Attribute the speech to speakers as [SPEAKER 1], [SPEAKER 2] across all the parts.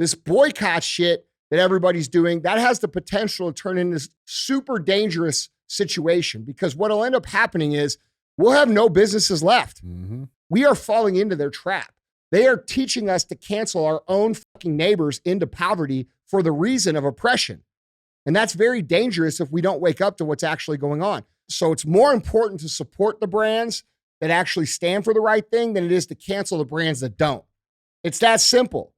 [SPEAKER 1] This boycott shit that everybody's doing, that has the potential to turn into this super dangerous situation, because what'll end up happening is we'll have no businesses left.
[SPEAKER 2] Mm-hmm.
[SPEAKER 1] We are falling into their trap. They are teaching us to cancel our own fucking neighbors into poverty for the reason of oppression. And that's very dangerous if we don't wake up to what's actually going on. So it's more important to support the brands that actually stand for the right thing than it is to cancel the brands that don't. It's that simple.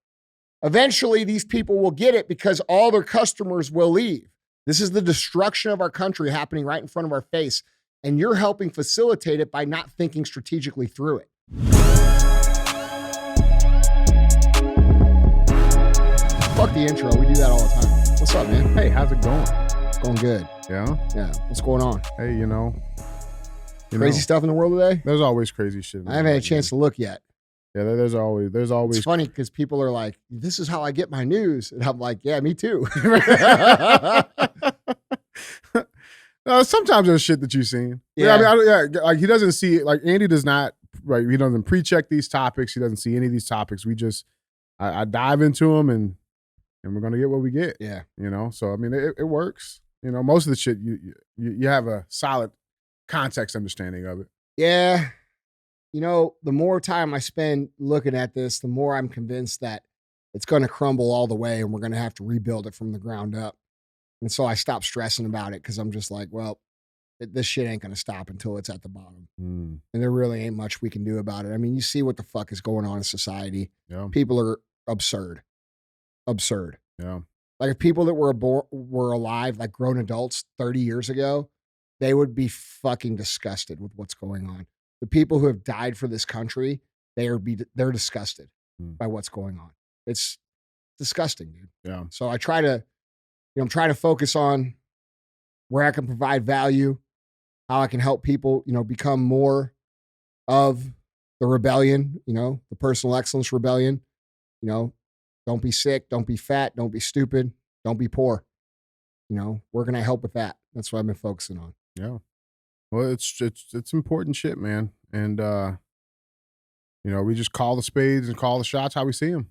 [SPEAKER 1] Eventually, these people will get it because all their customers will leave. This is the destruction of our country happening right in front of our face. And you're helping facilitate it by not thinking strategically through it. Fuck the intro. We do that all the time. What's up, man?
[SPEAKER 2] Hey, how's it going?
[SPEAKER 1] It's going good.
[SPEAKER 2] Yeah?
[SPEAKER 1] Yeah. What's going on?
[SPEAKER 2] Hey,
[SPEAKER 1] Crazy stuff in the world today?
[SPEAKER 2] There's always crazy shit.
[SPEAKER 1] I haven't had a chance to look yet.
[SPEAKER 2] Yeah, there's always.
[SPEAKER 1] It's funny because people are like, this is how I get my news. And I'm like, yeah, me too.
[SPEAKER 2] Sometimes there's shit that you've seen.
[SPEAKER 1] Yeah.
[SPEAKER 2] Like he doesn't see it. Like Andy does not, right? He doesn't pre-check these topics. He doesn't see any of these topics. We just, I dive into them and we're going to get what we get.
[SPEAKER 1] Yeah.
[SPEAKER 2] So, I mean, it works. Most of the shit, you have a solid context understanding of it.
[SPEAKER 1] Yeah. The more time I spend looking at this, the more I'm convinced that it's going to crumble all the way and we're going to have to rebuild it from the ground up. And so I stopped stressing about it because I'm just like, well, this shit ain't going to stop until it's at the bottom. And there really ain't much we can do about it. I mean, you see what the fuck is going on in society.
[SPEAKER 2] Yeah.
[SPEAKER 1] People are absurd. Absurd.
[SPEAKER 2] Yeah.
[SPEAKER 1] Like if people that were alive, like grown adults 30 years ago, they would be fucking disgusted with what's going on. The people who have died for this country, they're disgusted by what's going on. It's disgusting, dude.
[SPEAKER 2] Yeah.
[SPEAKER 1] So I try to, I'm trying to focus on where I can provide value, how I can help people, become more of the rebellion, the personal excellence rebellion. Don't be sick, don't be fat, don't be stupid, don't be poor. Where can I help with that? That's what I've been focusing on.
[SPEAKER 2] Yeah. Well, it's important shit, man. And, we just call the spades and call the shots how we see them,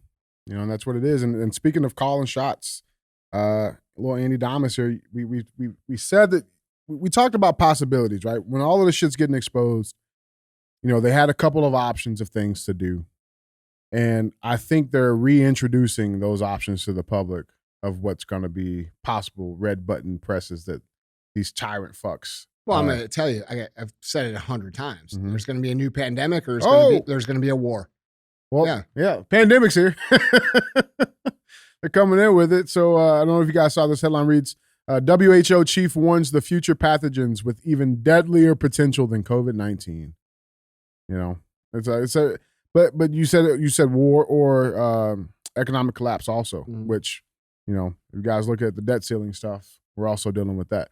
[SPEAKER 2] and that's what it is. And speaking of calling shots, little Andy Damas here, we said that we talked about possibilities, right? When all of this shit's getting exposed, they had a couple of options of things to do. And I think they're reintroducing those options to the public of what's going to be possible red button presses that these tyrant fucks.
[SPEAKER 1] Well, I'm going to tell you, I've said it 100 times.
[SPEAKER 2] Mm-hmm.
[SPEAKER 1] There's going to be a new pandemic or there's going to be a war.
[SPEAKER 2] Well, yeah. Pandemic's here. They're coming in with it. So I don't know if you guys saw this headline reads, WHO chief warns the future pathogens with even deadlier potential than COVID-19. But you said war or economic collapse also, which, if you guys look at the debt ceiling stuff, we're also dealing with that.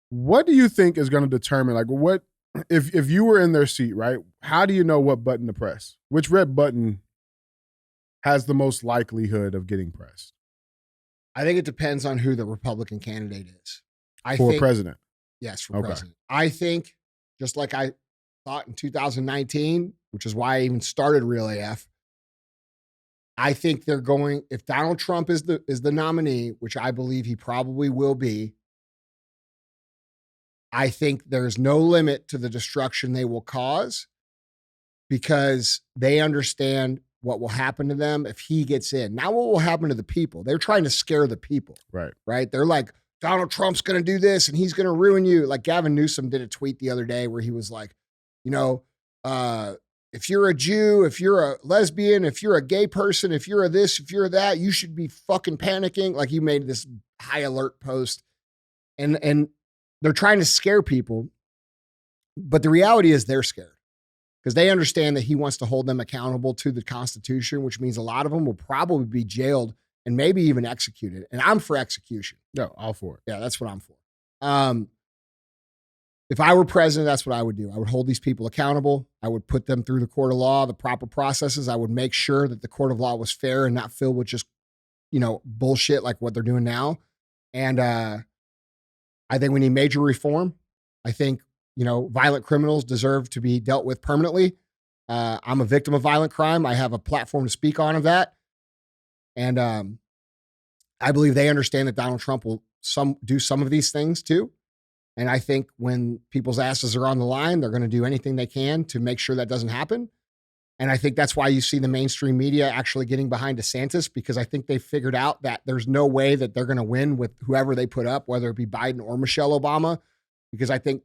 [SPEAKER 2] What do you think is going to determine, like, what if you were in their seat, right? How do you know what button to press? Which red button has the most likelihood of getting pressed?
[SPEAKER 1] I think it depends on who the Republican candidate is.
[SPEAKER 2] For president?
[SPEAKER 1] Yes, for president. I think, just like I thought in 2019, which is why I even started Real AF, I think they're going, if Donald Trump is the nominee, which I believe he probably will be, I think there's no limit to the destruction they will cause because they understand what will happen to them if he gets in. Now, what will happen to the people? They're trying to scare the people. Right? They're like, Donald Trump's going to do this and he's going to ruin you. Like Gavin Newsom did a tweet the other day where he was like, if you're a Jew, if you're a lesbian, if you're a gay person, if you're a this, if you're that, you should be fucking panicking. Like he made this high alert post and they're trying to scare people. But the reality is they're scared because they understand that he wants to hold them accountable to the Constitution, which means a lot of them will probably be jailed and maybe even executed. And I'm for execution.
[SPEAKER 2] Yeah, all for it.
[SPEAKER 1] Yeah, that's what I'm for. If I were president, that's what I would do. I would hold these people accountable. I would put them through the court of law, the proper processes. I would make sure that the court of law was fair and not filled with just, bullshit like what they're doing now. And I think we need major reform. I think, violent criminals deserve to be dealt with permanently. I'm a victim of violent crime. I have a platform to speak on of that. And I believe they understand that Donald Trump will do some of these things too. And I think when people's asses are on the line, they're going to do anything they can to make sure that doesn't happen. And I think that's why you see the mainstream media actually getting behind DeSantis, because I think they figured out that there's no way that they're going to win with whoever they put up, whether it be Biden or Michelle Obama, because I think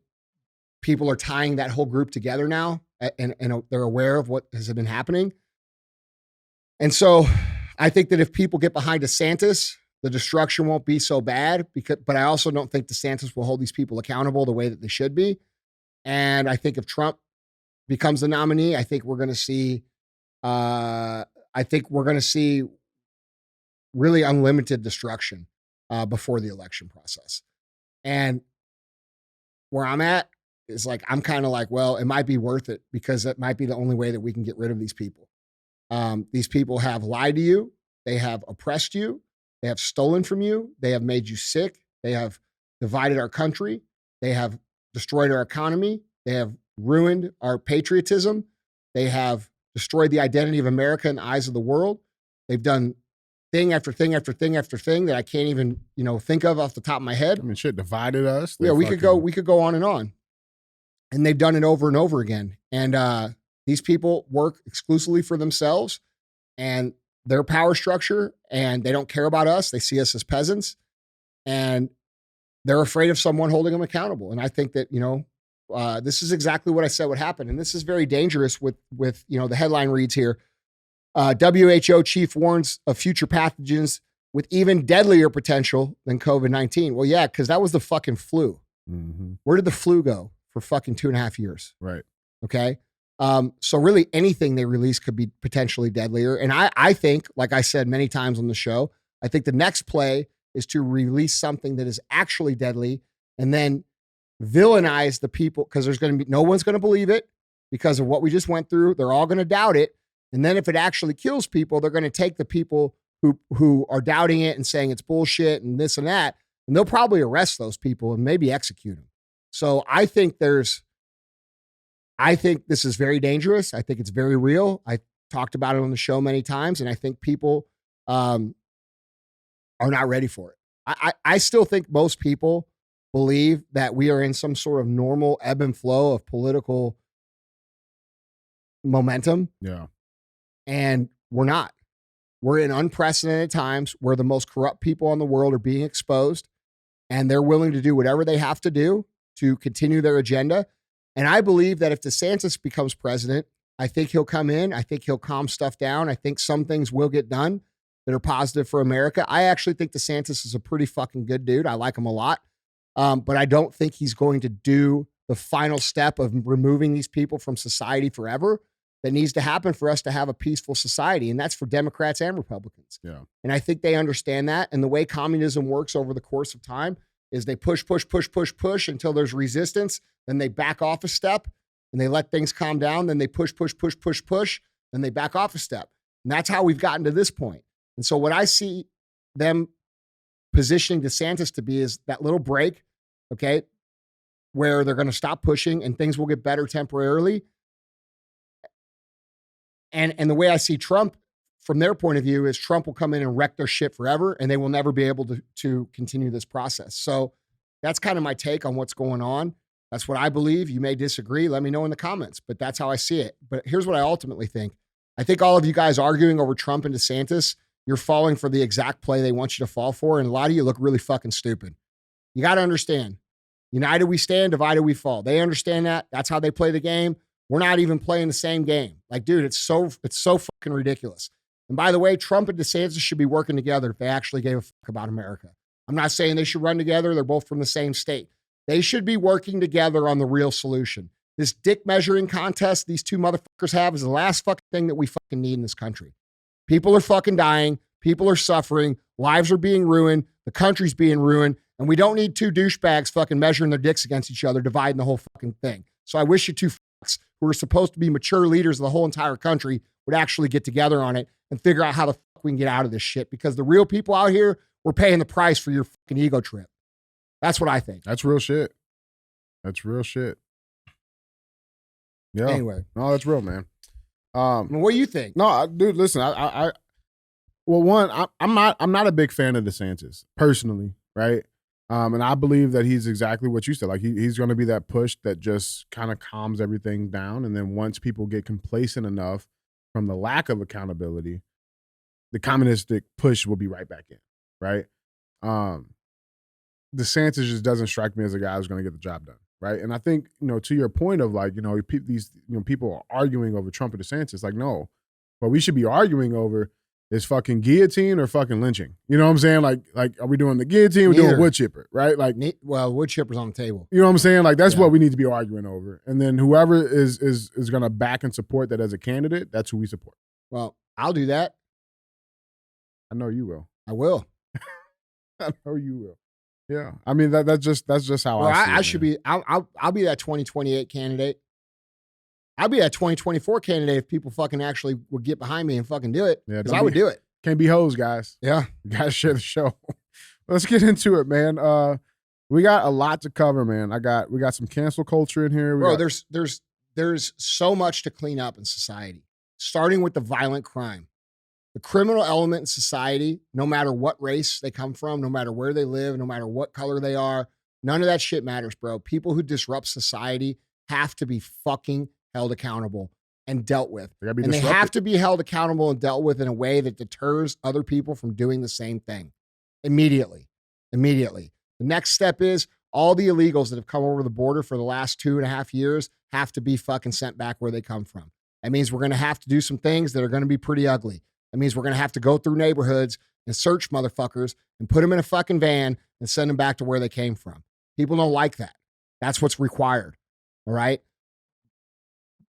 [SPEAKER 1] people are tying that whole group together now, and they're aware of what has been happening. And so I think that if people get behind DeSantis, the destruction won't be so bad, but I also don't think DeSantis will hold these people accountable the way that they should be. And I think if Trump becomes the nominee, I think we're going to see, really unlimited destruction before the election process. And where I'm at is like, I'm kind of like, well, it might be worth it because it might be the only way that we can get rid of these people. These people have lied to you. They have oppressed you. They have stolen from you. They have made you sick. They have divided our country. They have destroyed our economy. They have ruined our patriotism. They have destroyed the identity of America in the eyes of the world. They've done thing after thing after thing after thing that I can't even, think of off the top of my head.
[SPEAKER 2] I mean, shit divided us.
[SPEAKER 1] Yeah, we could go on and on. And they've done it over and over again. And these people work exclusively for themselves and their power structure, and they don't care about us. They see us as peasants, and they're afraid of someone holding them accountable. And I think that, this is exactly what I said would happen. And this is very dangerous with the headline reads here. WHO chief warns of future pathogens with even deadlier potential than COVID-19. Well, yeah, because that was the fucking flu.
[SPEAKER 2] Mm-hmm.
[SPEAKER 1] Where did the flu go for fucking 2.5 years?
[SPEAKER 2] Right.
[SPEAKER 1] Okay. So really anything they release could be potentially deadlier. And I think, like I said many times on the show, I think the next play is to release something that is actually deadly and then villainize the people, because no one's going to believe it because of what we just went through. They're all going to doubt it. And then if it actually kills people, they're going to take the people who are doubting it and saying it's bullshit and this and that, and they'll probably arrest those people and maybe execute them. So I think this is very dangerous. I think it's very real. I talked about it on the show many times, and I think people are not ready for it. I still think most people believe that we are in some sort of normal ebb and flow of political momentum.
[SPEAKER 2] Yeah.
[SPEAKER 1] And we're not. We're in unprecedented times where the most corrupt people in the world are being exposed, and they're willing to do whatever they have to do to continue their agenda. And I believe that if DeSantis becomes president, I think he'll come in. I think he'll calm stuff down. I think some things will get done that are positive for America. I actually think DeSantis is a pretty fucking good dude. I like him a lot. But I don't think he's going to do the final step of removing these people from society forever that needs to happen for us to have a peaceful society. And that's for Democrats and Republicans.
[SPEAKER 2] Yeah.
[SPEAKER 1] And I think they understand that. And the way communism works over the course of time is they push until there's resistance. Then they back off a step and they let things calm down. Then they push. Then they back off a step. And that's how we've gotten to this point. And so what I see them positioning DeSantis to be is that little break, okay, where they're going to stop pushing and things will get better temporarily. And the way I see Trump from their point of view is Trump will come in and wreck their shit forever, and they will never be able to continue this process. So that's kind of my take on what's going on. That's what I believe. You may disagree. Let me know in the comments, but that's how I see it. But here's what I ultimately think. I think all of you guys arguing over Trump and DeSantis, you're falling for the exact play they want you to fall for. And a lot of you look really fucking stupid. You got to understand, united we stand, divided we fall. They understand that. That's how they play the game. We're not even playing the same game. Like, dude, it's so fucking ridiculous. And by the way, Trump and DeSantis should be working together if they actually gave a fuck about America. I'm not saying they should run together. They're both from the same state. They should be working together on the real solution. This dick measuring contest these two motherfuckers have is the last fucking thing that we fucking need in this country. People are fucking dying. People are suffering. Lives are being ruined. The country's being ruined. And we don't need two douchebags fucking measuring their dicks against each other, dividing the whole fucking thing. So I wish you two fucks who are supposed to be mature leaders of the whole entire country would actually get together on it and figure out how the fuck we can get out of this shit. Because the real people out here, we're paying the price for your fucking ego trip. That's what I think.
[SPEAKER 2] That's real shit. That's real shit. Yeah.
[SPEAKER 1] Anyway.
[SPEAKER 2] No, that's real, man.
[SPEAKER 1] What do you think?
[SPEAKER 2] No, dude, listen, Well, one, I'm not a big fan of DeSantis personally, right? And I believe that he's exactly what you said. Like he's going to be that push that just kind of calms everything down, and then once people get complacent enough from the lack of accountability, the communistic push will be right back in, right? DeSantis just doesn't strike me as a guy who's going to get the job done, right? And I think, to your point of like, these people are arguing over Trump or DeSantis, like, no, what we should be arguing over is fucking guillotine or fucking lynching. You know what I'm saying? Like, are we doing the guillotine? We're doing wood chipper, right? Like,
[SPEAKER 1] well, wood chipper's on the table.
[SPEAKER 2] You know what I'm saying? Like, that's what we need to be arguing over. And then whoever is going to back and support that as a candidate, that's who we support.
[SPEAKER 1] Well, I'll do that.
[SPEAKER 2] I know you will.
[SPEAKER 1] I will.
[SPEAKER 2] I know you will. Yeah. I mean, that's just how I see it.
[SPEAKER 1] I should be. I'll be that 2028 candidate. I'll be that 2024 candidate if people fucking actually would get behind me and fucking do it. Because I would do it.
[SPEAKER 2] Can't be hoes, guys.
[SPEAKER 1] Yeah.
[SPEAKER 2] You gotta share the show. Let's get into it, man. We got a lot to cover, man. We got some cancel culture in here.
[SPEAKER 1] There's so much to clean up in society, starting with the violent crime. The criminal element in society, no matter what race they come from, no matter where they live, no matter what color they are, none of that shit matters, bro. People who disrupt society have to be fucking held accountable and dealt with. They have to be held accountable and dealt with in a way that deters other people from doing the same thing immediately. The next step is all the illegals that have come over the border for the last 2.5 years have to be fucking sent back where they come from. That means we're going to have to do some things that are going to be pretty ugly. That means we're going to have to go through neighborhoods and search motherfuckers and put them in a fucking van and send them back to where they came from. People don't like that. That's what's required. All right.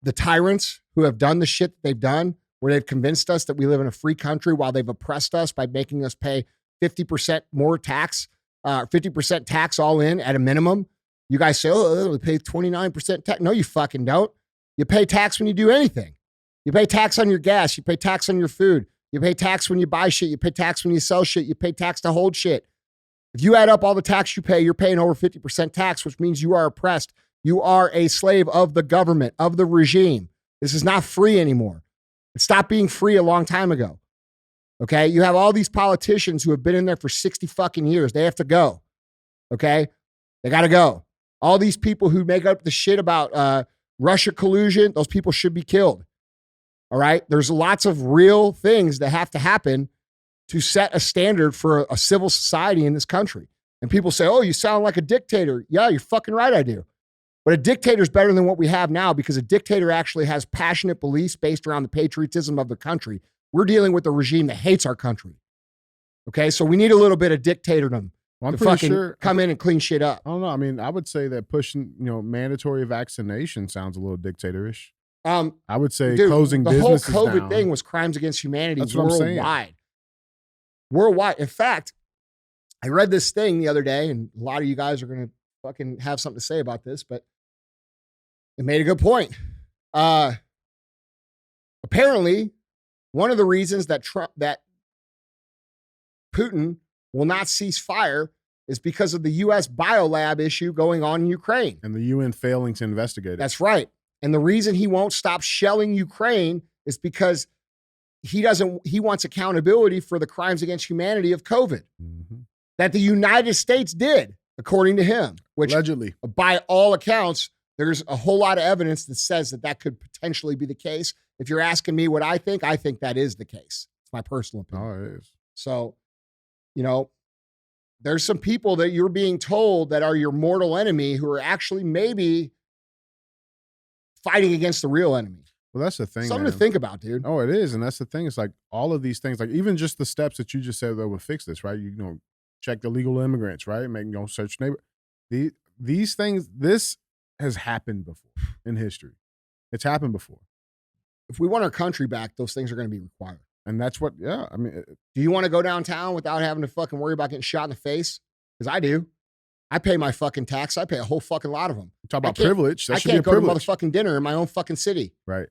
[SPEAKER 1] The tyrants who have done the shit that they've done, where they've convinced us that we live in a free country while they've oppressed us by making us pay 50% more tax, 50% tax all in at a minimum. You guys say, oh, we pay 29% tax. No, you fucking don't. You pay tax when you do anything. You pay tax on your gas. You pay tax on your food. You pay tax when you buy shit. You pay tax when you sell shit. You pay tax to hold shit. If you add up all the tax you pay, you're paying over 50% tax, which means you are oppressed. You are a slave of the government, of the regime. This is not free anymore. It stopped being free a long time ago. Okay? You have all these politicians who have been in there for 60 fucking years. They have to go. Okay? They got to go. All these people who make up the shit about Russia collusion, those people should be killed. All right? There's lots of real things that have to happen to set a standard for a civil society in this country. And people say, oh, you sound like a dictator. Yeah, you're fucking right, I do. But a dictator is better than what we have now because a dictator actually has passionate beliefs based around the patriotism of the country. We're dealing with a regime that hates our country. Okay, so we need a little bit of dictatordom to fucking come in and clean shit up.
[SPEAKER 2] I don't know. I mean, I would say that pushing, mandatory vaccination sounds a little dictatorish. I would say closing businesses down. The whole COVID thing was crimes against humanity worldwide. Worldwide. In fact, I read this thing the other day, and a lot of you guys are going to fucking have something to say about this, but it made a good point. Apparently, one of the reasons that Putin will not cease fire is because of the U.S. biolab issue going on in Ukraine. And the UN failing to investigate it.
[SPEAKER 1] That's right. And the reason he won't stop shelling Ukraine is because he wants accountability for the crimes against humanity of COVID that the United States did, according to him, which
[SPEAKER 2] allegedly,
[SPEAKER 1] by all accounts, there's a whole lot of evidence that says that could potentially be the case. If you're asking me what I think that is the case. It's my personal opinion.
[SPEAKER 2] Oh, it is.
[SPEAKER 1] So, there's some people that you're being told that are your mortal enemy who are actually maybe fighting against the real enemy.
[SPEAKER 2] Well, that's the thing.
[SPEAKER 1] Something to think about, dude.
[SPEAKER 2] Oh, it is. And that's the thing. It's like all of these things, like even just the steps that you just said that would fix this, right? Check the legal immigrants, right? Search neighbor. These things, this has happened before in history. It's happened before.
[SPEAKER 1] If we want our country back, those things are going to be required.
[SPEAKER 2] And that's what, yeah. I mean,
[SPEAKER 1] do you want to go downtown without having to fucking worry about getting shot in the face? Because I do. I pay my fucking tax. I pay a whole fucking lot of them.
[SPEAKER 2] Talk about privilege.
[SPEAKER 1] I can't go to motherfucking dinner in my own fucking city.
[SPEAKER 2] Right.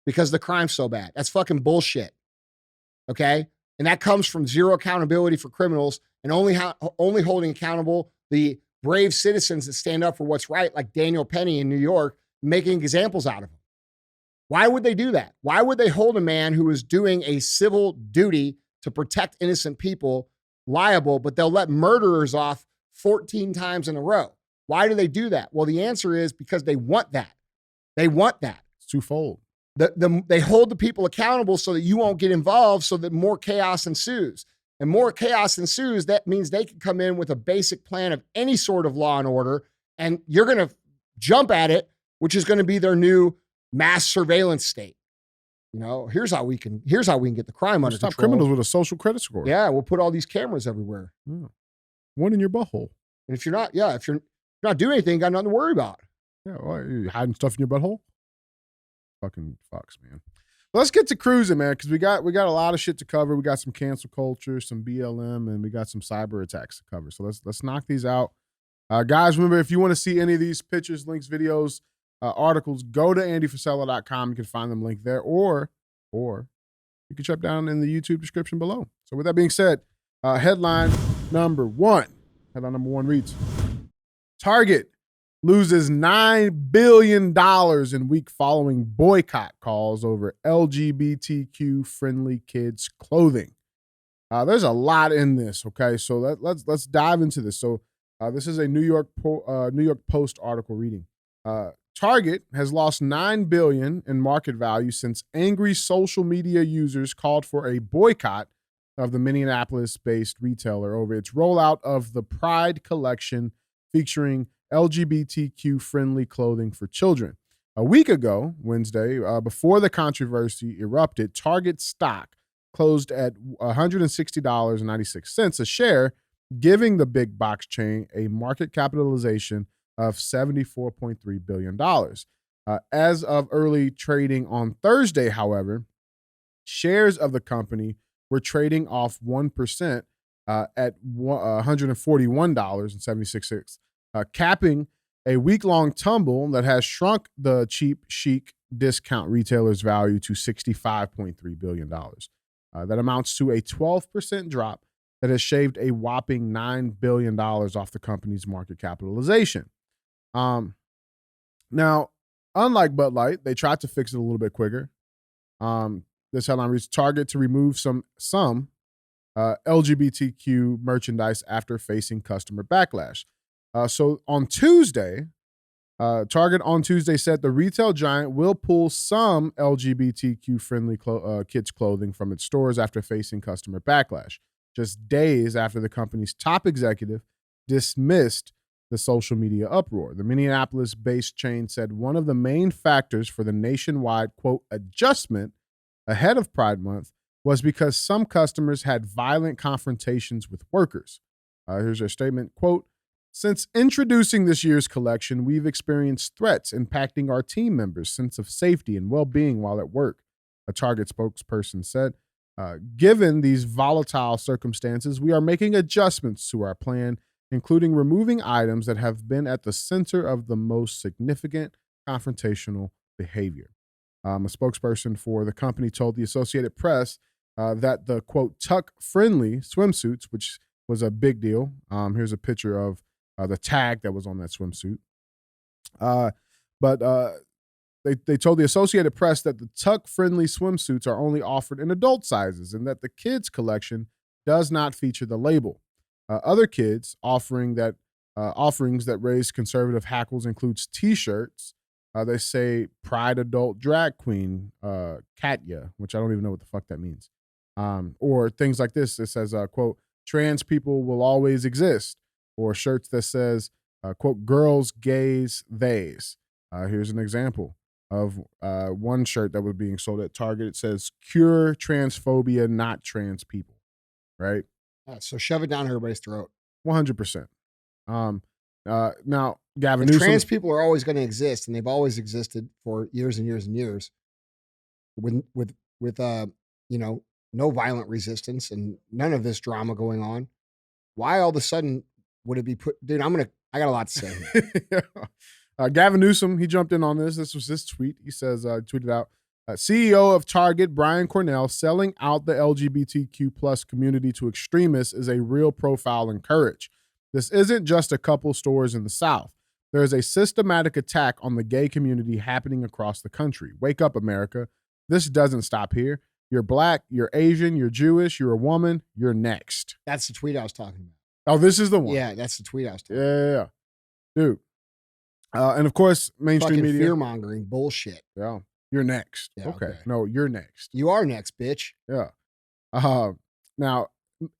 [SPEAKER 1] Because the crime's so bad. That's fucking bullshit. Okay? And that comes from zero accountability for criminals and only holding accountable the brave citizens that stand up for what's right, like Daniel Penny in New York, making examples out of them. Why would they do that? Why would they hold a man who is doing a civil duty to protect innocent people liable, but they'll let murderers off 14 times in a row? Why do they do that? Well, the answer is because they want that. They want that.
[SPEAKER 2] It's twofold.
[SPEAKER 1] They hold the people accountable so that you won't get involved, so that more chaos ensues. And more chaos ensues, that means they can come in with a basic plan of any sort of law and order, and you're going to jump at it, which is going to be their new mass surveillance state. Here's how we can get the crime under control.
[SPEAKER 2] Stop criminals with a social credit score.
[SPEAKER 1] Yeah, we'll put all these cameras everywhere.
[SPEAKER 2] Yeah. One in your butthole.
[SPEAKER 1] And if you're not doing anything, you got nothing to worry about.
[SPEAKER 2] Yeah, well, you hiding stuff in your butthole? Fucking fucks, man. Let's get to cruising, man, because we got a lot of shit to cover. We got some cancel culture, some BLM, and we got some cyber attacks to cover. So let's knock these out. Guys, remember, if you want to see any of these pictures, links, videos, articles, go to andyfrisella.com. You can find them linked there, or you can check down in the YouTube description below. So with that being said, headline number one reads, Target loses $9 billion in week following boycott calls over LGBTQ-friendly kids' clothing. There's a lot in this, okay? So let's dive into this. So this is a New York Post article reading. Target has lost $9 billion in market value since angry social media users called for a boycott of the Minneapolis-based retailer over its rollout of the Pride collection featuring LGBTQ-friendly clothing for children. A week ago, Wednesday, before the controversy erupted, Target stock closed at $160.96 a share, giving the big box chain a market capitalization of $74.3 billion. As of early trading on Thursday, however, shares of the company were trading off 1% at $141.76. Capping a week-long tumble that has shrunk the cheap chic discount retailer's value to $65.3 billion. That amounts to a 12% drop that has shaved a whopping $9 billion off the company's market capitalization. Now, unlike Bud Light, they tried to fix it a little bit quicker. This headline reads, Target to remove some LGBTQ merchandise after facing customer backlash. So on Tuesday, Target on Tuesday said the retail giant will pull some LGBTQ-friendly kids' clothing from its stores after facing customer backlash, just days after the company's top executive dismissed the social media uproar. The Minneapolis-based chain said one of the main factors for the nationwide, quote, adjustment ahead of Pride Month was because some customers had violent confrontations with workers. Here's their statement, quote, since introducing this year's collection, we've experienced threats impacting our team members' sense of safety and well-being while at work, a Target spokesperson said. Given these volatile circumstances, we are making adjustments to our plan, including removing items that have been at the center of the most significant confrontational behavior. A spokesperson for the company told the Associated Press that the, quote, tuck-friendly swimsuits, which was a big deal. Here's a picture of the tag that was on that swimsuit. But they told the Associated Press that the tuck-friendly swimsuits are only offered in adult sizes and that the kids' collection does not feature the label. Other kids offerings that raise conservative hackles includes T-shirts. They say Pride Adult Drag Queen, Katya, which I don't even know what the fuck that means. Or things like this. It says, quote, trans people will always exist. Or shirts that says, quote, girls, gays, theys. Here's an example of one shirt that was being sold at Target. It says, cure transphobia, not trans people, right?
[SPEAKER 1] So shove it down everybody's throat.
[SPEAKER 2] 100%. Now, Gavin
[SPEAKER 1] if
[SPEAKER 2] Newsom.
[SPEAKER 1] trans people are always going to exist, and they've always existed for years and years and years, with no violent resistance and none of this drama going on. Why all of a sudden would it be put? Dude, I got a lot to say here.
[SPEAKER 2] Gavin Newsom, he jumped in on this. This was his tweet. He says, tweeted out, CEO of Target, Brian Cornell, selling out the LGBTQ plus community to extremists is a real profile in courage. This isn't just a couple stores in the South. There is a systematic attack on the gay community happening across the country. Wake up, America. This doesn't stop here. You're black, you're Asian, you're Jewish, you're a woman, you're next.
[SPEAKER 1] That's the tweet I was talking about.
[SPEAKER 2] Oh, this is the one.
[SPEAKER 1] Yeah, that's the tweet I was talking
[SPEAKER 2] Yeah. Dude. And of course, mainstream
[SPEAKER 1] Fucking
[SPEAKER 2] media.
[SPEAKER 1] fear-mongering bullshit.
[SPEAKER 2] Yeah. You're next.
[SPEAKER 1] Yeah,
[SPEAKER 2] okay.
[SPEAKER 1] okay.
[SPEAKER 2] No, you're next.
[SPEAKER 1] You are next, bitch.
[SPEAKER 2] Yeah. Now,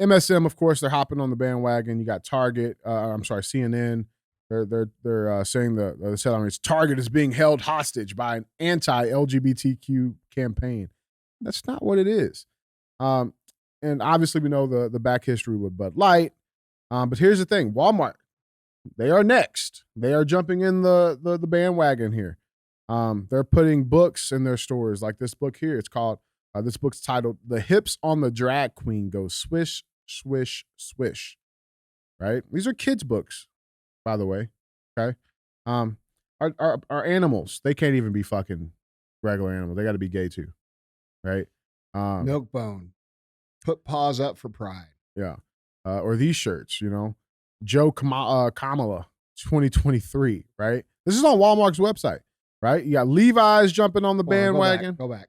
[SPEAKER 2] MSM, of course, they're hopping on the bandwagon. You got Target. CNN. They're saying the headline is Target is being held hostage by an anti-LGBTQ campaign. That's not what it is. And obviously, we know the back history with Bud Light. But here's the thing: Walmart, they are next. They are jumping in the bandwagon here. They're putting books in their stores, like this book here. It's called. This book's titled "The Hips on the Drag Queen Go Swish, Swish, Swish." Right? These are kids' books, by the way. Okay. Our animals, they can't even be fucking regular animals. They got to be gay too. Right?
[SPEAKER 1] Milkbone. Put paws up for pride.
[SPEAKER 2] Yeah. Or these shirts, Joe Kamala 2023, right? This is on Walmart's website, right? You got Levi's jumping on the bandwagon.
[SPEAKER 1] Go back.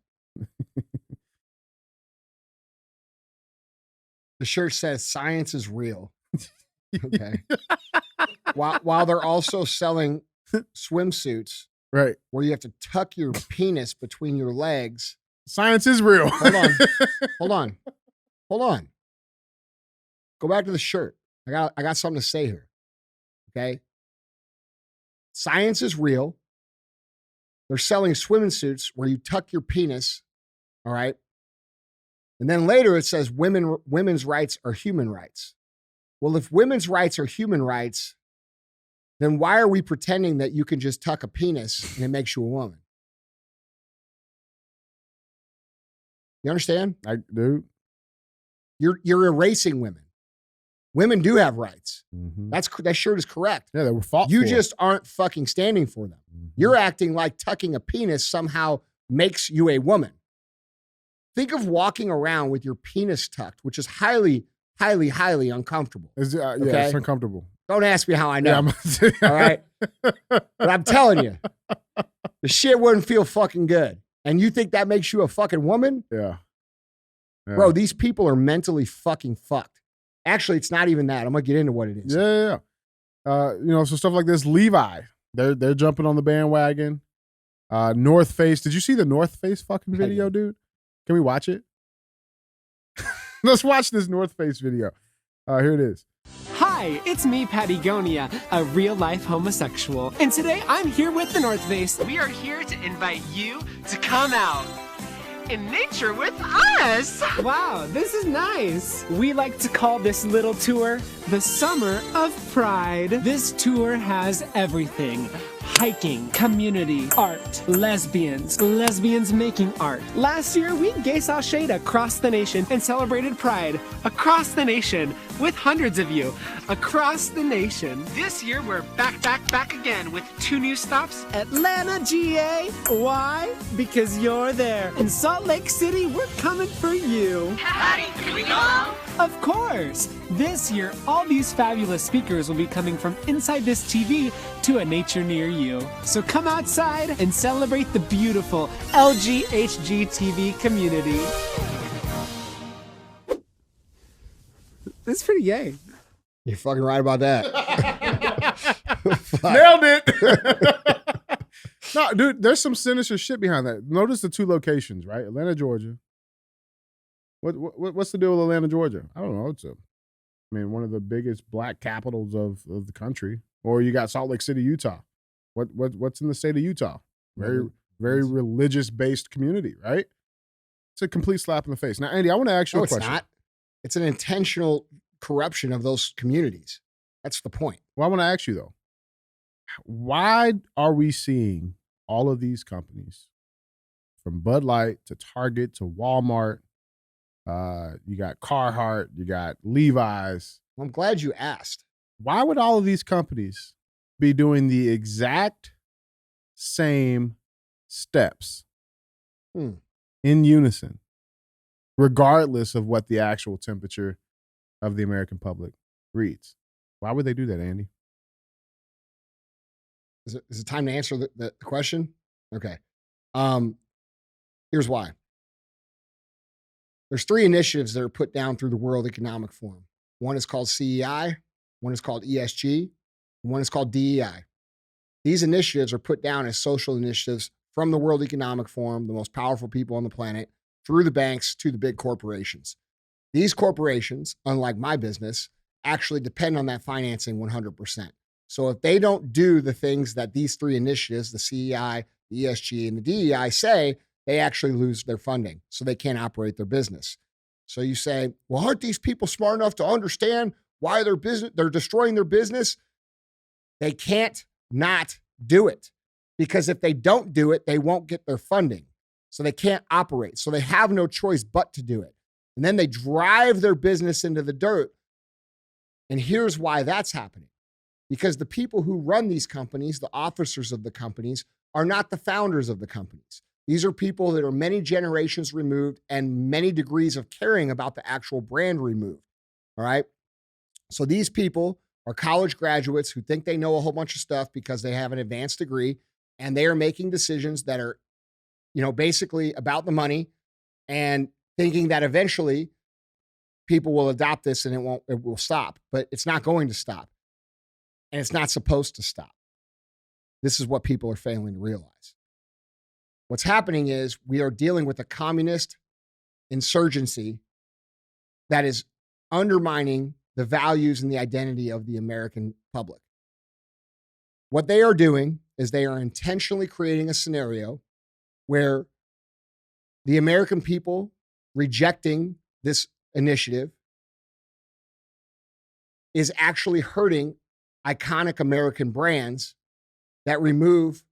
[SPEAKER 1] The shirt says science is real. Okay. while they're also selling swimsuits,
[SPEAKER 2] right,
[SPEAKER 1] where you have to tuck your penis between your legs.
[SPEAKER 2] Science is real.
[SPEAKER 1] Hold on. Go back to the shirt. I got something to say here. Okay. Science is real. They're selling swimming suits where you tuck your penis. All right. And then later it says women's rights are human rights. Well, if women's rights are human rights, then why are we pretending that you can just tuck a penis and it makes you a woman? You understand?
[SPEAKER 2] I do.
[SPEAKER 1] You're erasing women. Women do have rights.
[SPEAKER 2] Mm-hmm.
[SPEAKER 1] That shirt is correct.
[SPEAKER 2] Yeah, they were fought
[SPEAKER 1] You
[SPEAKER 2] for.
[SPEAKER 1] just aren't fucking standing for them.
[SPEAKER 2] Mm-hmm.
[SPEAKER 1] You're acting like tucking a penis somehow makes you a woman. Think of walking around with your penis tucked, which is highly, highly, highly uncomfortable.
[SPEAKER 2] Yeah,
[SPEAKER 1] okay?
[SPEAKER 2] It's uncomfortable.
[SPEAKER 1] Don't ask me how I know.
[SPEAKER 2] Yeah,
[SPEAKER 1] all right? But I'm telling you, the shit wouldn't feel fucking good. And you think that makes you a fucking woman?
[SPEAKER 2] Yeah.
[SPEAKER 1] Bro, these people are mentally fucking fucked. Actually, it's not even that. I'm going to get into what it is.
[SPEAKER 2] Yeah. So stuff like this, Levi, they're jumping on the bandwagon. North Face. Did you see the North Face fucking video, dude? Can we watch it? Let's watch this North Face video. Here it is.
[SPEAKER 3] Hi, it's me, Patagonia, a real-life homosexual. And today I'm here with the North Face. We are here to invite you to come out in nature with us. Wow, this is nice. We like to call this little tour the Summer of Pride. This tour has everything. Hiking, community, art, lesbians making art. Last year, we gay saw shade across the nation and celebrated Pride across the nation with hundreds of you across the nation. This year, we're back again with 2 new stops. Atlanta, GA. Why? Because you're there. In Salt Lake City, we're coming for you.
[SPEAKER 4] Patty, can we go?
[SPEAKER 3] Of course! This year, all these fabulous speakers will be coming from inside this TV to a nature near you. So come outside and celebrate the beautiful LGHGTV community. That's pretty gay.
[SPEAKER 1] You're fucking right about that.
[SPEAKER 2] Nailed it. No, dude, there's some sinister shit behind that. Notice the 2 locations, right? Atlanta, Georgia. What's the deal with Atlanta, Georgia? I don't know. It's one of the biggest black capitals of the country. Or you got Salt Lake City, Utah. What's in the state of Utah? Very religious based community, right? It's a complete slap in the face. Now, Andy, I want to ask you a question.
[SPEAKER 1] It's not. It's an intentional corruption of those communities. That's the point.
[SPEAKER 2] Well, I want to ask you though, why are we seeing all of these companies, from Bud Light to Target to Walmart? You got Carhartt, you got Levi's.
[SPEAKER 1] I'm glad you asked.
[SPEAKER 2] Why would all of these companies be doing the exact same steps in unison, regardless of what the actual temperature of the American public reads? Why would they do that, Andy?
[SPEAKER 1] Is it time to answer the question? Okay. Here's why. There's 3 initiatives that are put down through the World Economic Forum. One is called C.T.I, one is called ESG, and one is called DEI. These initiatives are put down as social initiatives from the World Economic Forum, the most powerful people on the planet, through the banks to the big corporations. These corporations, unlike my business, actually depend on that financing 100%. So if they don't do the things that these 3 initiatives, the CEI, the ESG, and the DEI say, they actually lose their funding. So they can't operate their business. So you say, well, aren't these people smart enough to understand why they're destroying their business? They can't not do it, because if they don't do it, they won't get their funding. So they can't operate. So they have no choice but to do it. And then they drive their business into the dirt. And here's why that's happening. Because the people who run these companies, the officers of the companies, are not the founders of the companies. These are people that are many generations removed and many degrees of caring about the actual brand removed. All right. So these people are college graduates who think they know a whole bunch of stuff because they have an advanced degree, and they are making decisions that are, basically about the money, and thinking that eventually people will adopt this and it will stop, but it's not going to stop. And it's not supposed to stop. This is what people are failing to realize. What's happening is we are dealing with a communist insurgency that is undermining the values and the identity of the American public. What they are doing is they are intentionally creating a scenario where the American people rejecting this initiative is actually hurting iconic American brands that remove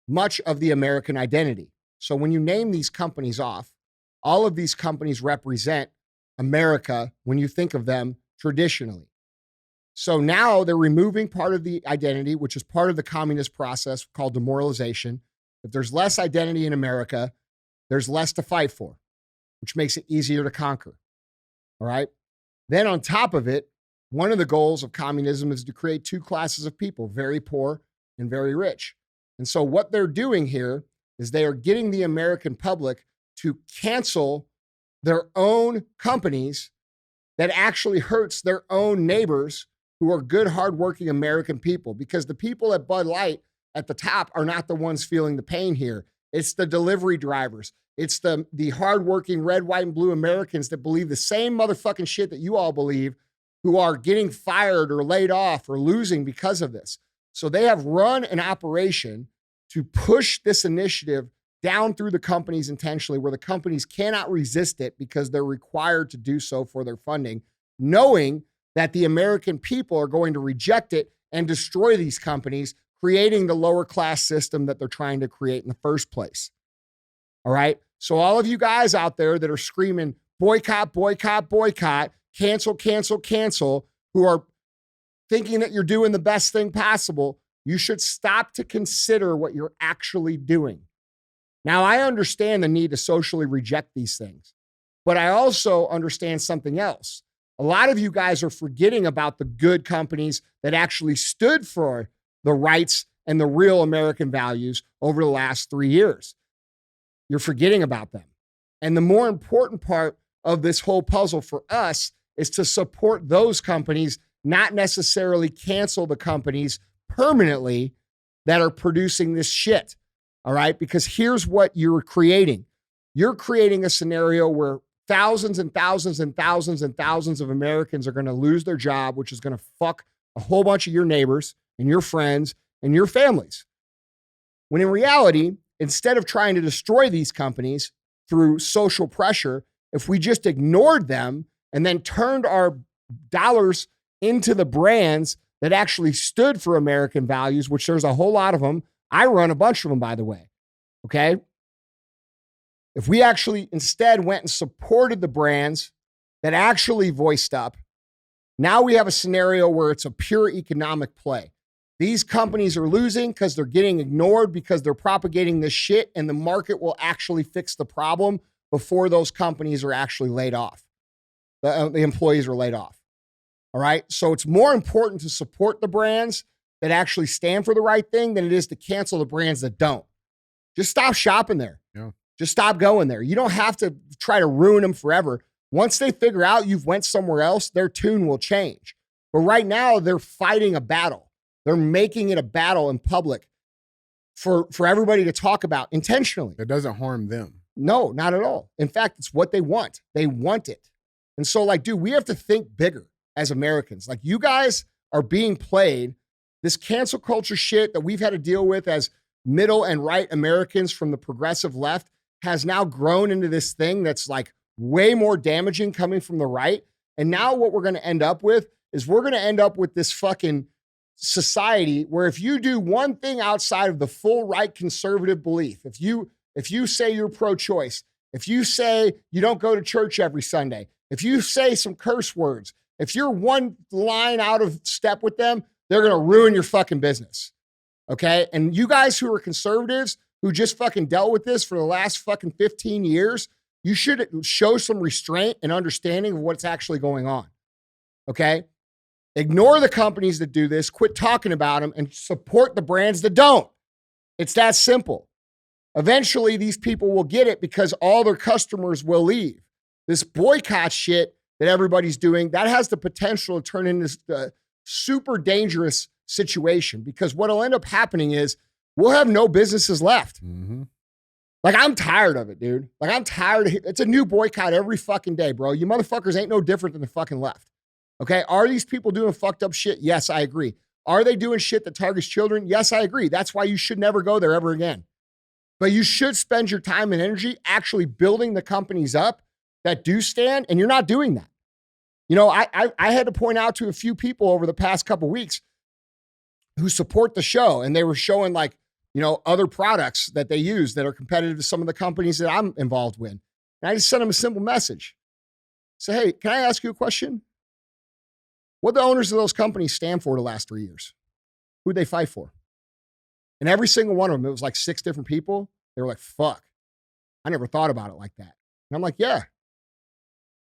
[SPEAKER 1] much of the American identity. So when you name these companies off, all of these companies represent America when you think of them traditionally. So now they're removing part of the identity, which is part of the communist process called demoralization. If there's less identity in America, there's less to fight for, which makes it easier to conquer. All right. Then on top of it, one of the goals of communism is to create 2 classes of people, very poor and very rich. And so what they're doing here is they are getting the American public to cancel their own companies that actually hurts their own neighbors who are good, hardworking American people, because the people at Bud Light at the top are not the ones feeling the pain here. It's the delivery drivers. It's the hardworking red, white, and blue Americans that believe the same motherfucking shit that you all believe, who are getting fired or laid off or losing because of this. So they have run an operation to push this initiative down through the companies intentionally, where the companies cannot resist it because they're required to do so for their funding, knowing that the American people are going to reject it and destroy these companies, creating the lower class system that they're trying to create in the first place. All right. So all of you guys out there that are screaming, boycott, boycott, boycott, cancel, cancel, cancel, who are thinking that you're doing the best thing possible, you should stop to consider what you're actually doing. Now, I understand the need to socially reject these things, but I also understand something else. A lot of you guys are forgetting about the good companies that actually stood for the rights and the real American values over the last 3 years. You're forgetting about them. And the more important part of this whole puzzle for us is to support those companies, not necessarily cancel the companies permanently that are producing this shit. All right. Because here's what you're creating. You're creating a scenario where thousands and thousands and thousands and thousands of Americans are going to lose their job, which is going to fuck a whole bunch of your neighbors and your friends and your families. When in reality, instead of trying to destroy these companies through social pressure, if we just ignored them and then turned our dollars into the brands that actually stood for American values, which there's a whole lot of them. I run a bunch of them, by the way. Okay. If we actually instead went and supported the brands that actually voiced up, now we have a scenario where it's a pure economic play. These companies are losing because they're getting ignored because they're propagating this shit, and the market will actually fix the problem before those companies are actually laid off. The employees are laid off. All right. So it's more important to support the brands that actually stand for the right thing than it is to cancel the brands that don't. Just stop shopping there.
[SPEAKER 2] Yeah.
[SPEAKER 1] Just stop going there. You don't have to try to ruin them forever. Once they figure out you've went somewhere else, their tune will change. But right now, they're fighting a battle. They're making it a battle in public for everybody to talk about intentionally.
[SPEAKER 2] It doesn't harm them.
[SPEAKER 1] No, not at all. In fact, it's what they want. They want it. And so, like, dude, we have to think bigger as Americans. Like, you guys are being played. This cancel culture shit that we've had to deal with as middle and right Americans from the progressive left has now grown into this thing that's like way more damaging coming from the right. And now what we're going to end up with is we're going to end up with this fucking society where if you do one thing outside of the full right conservative belief, if you say you're pro-choice, if you say you don't go to church every Sunday, if you say some curse words, if you're one line out of step with them, they're going to ruin your fucking business. Okay? And you guys who are conservatives who just fucking dealt with this for the last fucking 15 years, you should show some restraint and understanding of what's actually going on. Okay? Ignore the companies that do this, quit talking about them, and support the brands that don't. It's that simple. Eventually, these people will get it because all their customers will leave. This boycott shit that everybody's doing, that has the potential to turn into this super dangerous situation because what'll end up happening is we'll have no businesses left.
[SPEAKER 2] Mm-hmm.
[SPEAKER 1] Like, I'm tired of it, dude. Like, I'm tired. It's a new boycott every fucking day, bro. You motherfuckers ain't no different than the fucking left. Okay? Are these people doing fucked up shit? Yes, I agree. Are they doing shit that targets children? Yes, I agree. That's why you should never go there ever again. But you should spend your time and energy actually building the companies up that do stand, and you're not doing that. You know, I had to point out to a few people over the past couple weeks who support the show, and they were showing like, you know, other products that they use that are competitive to some of the companies that I'm involved with. And I just sent them a simple message. Say, hey, can I ask you a question? What the owners of those companies stand for the last 3 years? Who'd they fight for? And every single one of them, it was like 6 different people. They were like, fuck, I never thought about it like that. And I'm like, yeah.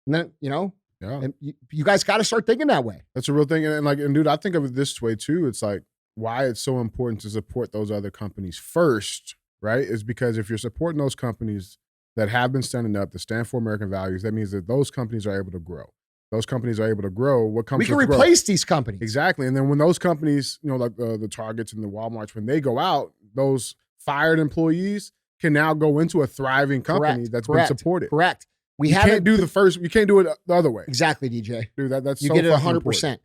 [SPEAKER 1] And then, you know, and you guys got to start thinking that way.
[SPEAKER 2] That's a real thing. And dude, I think of it this way too. It's like why it's so important to support those other companies first, right? Is because if you're supporting those companies that have been standing up, that stand for American values, that means that those companies are able to grow. Those companies are able to grow. What comes?
[SPEAKER 1] We can replace these companies.
[SPEAKER 2] Exactly. And then when those companies, you know, like the Targets and the Walmarts, when they go out, those fired employees can now go into a thriving company that's been supported.
[SPEAKER 1] Correct.
[SPEAKER 2] You can't do it the other way.
[SPEAKER 1] Exactly, DJ.
[SPEAKER 2] Dude, that's
[SPEAKER 1] you
[SPEAKER 2] so
[SPEAKER 1] get it 100%.
[SPEAKER 2] Important.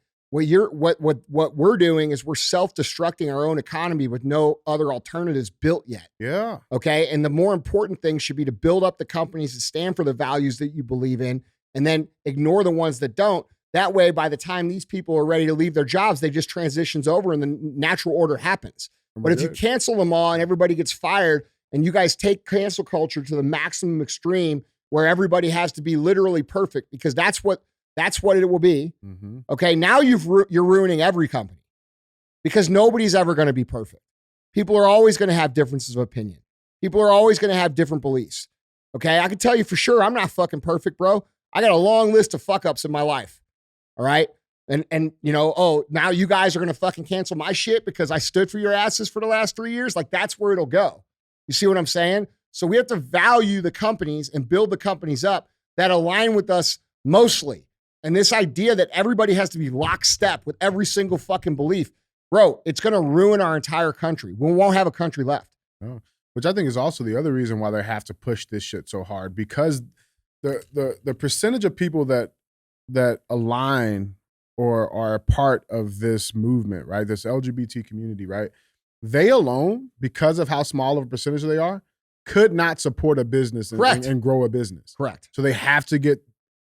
[SPEAKER 1] What we're doing is we're self-destructing our own economy with no other alternatives built yet.
[SPEAKER 2] Yeah.
[SPEAKER 1] Okay. And the more important thing should be to build up the companies that stand for the values that you believe in, and then ignore the ones that don't. That way, by the time these people are ready to leave their jobs, they just transitions over and the natural order happens. But if you cancel them all and everybody gets fired, and you guys take cancel culture to the maximum extreme where everybody has to be literally perfect, because that's what it will be.
[SPEAKER 2] Mm-hmm.
[SPEAKER 1] Okay, now you're ruining every company because nobody's ever going to be perfect. People are always going to have differences of opinion. People are always going to have different beliefs. Okay, I can tell you for sure I'm not fucking perfect, bro. I got a long list of fuck ups in my life. All right. And you know, oh, now you guys are going to fucking cancel my shit because I stood for your asses for the last 3 years. Like, that's where it'll go. You see what I'm saying? So we have to value the companies and build the companies up that align with us mostly. And this idea that everybody has to be lockstep with every single fucking belief, bro, it's going to ruin our entire country. We won't have a country left.
[SPEAKER 2] Oh. Which I think is also the other reason why they have to push this shit so hard, because the percentage of people that align or are a part of this movement, right? This LGBT community, right? They alone, because of how small of a percentage they are, could not support a business and grow a business.
[SPEAKER 1] Correct.
[SPEAKER 2] So they have to get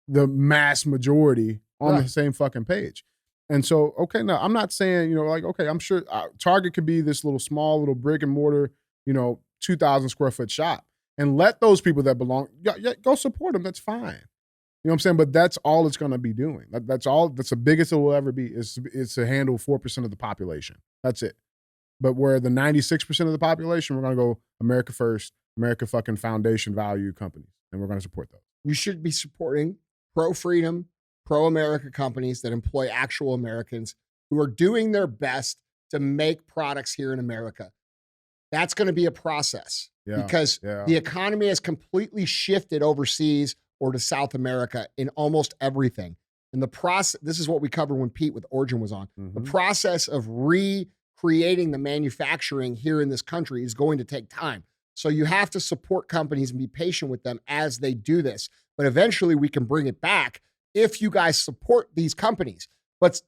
[SPEAKER 2] the mass majority on the same fucking page. And so, okay, now I'm not saying, you know, like, okay, I'm sure Target could be this small little brick and mortar, you know, 2,000 square foot shop, and let those people that belong, go support them. That's fine. You know what I'm saying? But that's all it's going to be doing. That's the biggest it will ever be is to handle 4% of the population. That's it. But where the 96% of the population, we're going to go America first, America fucking foundation value companies, and we're going to support those.
[SPEAKER 1] You should be supporting pro-freedom, pro-America companies that employ actual Americans who are doing their best to make products here in America. That's going to be a process because the economy has completely shifted overseas or to South America in almost everything. And the process, this is what we covered when Pete with Origin was on. The process of recreating the manufacturing here in this country is going to take time. So you have to support companies and be patient with them as they do this. But eventually we can bring it back if you guys support these companies. But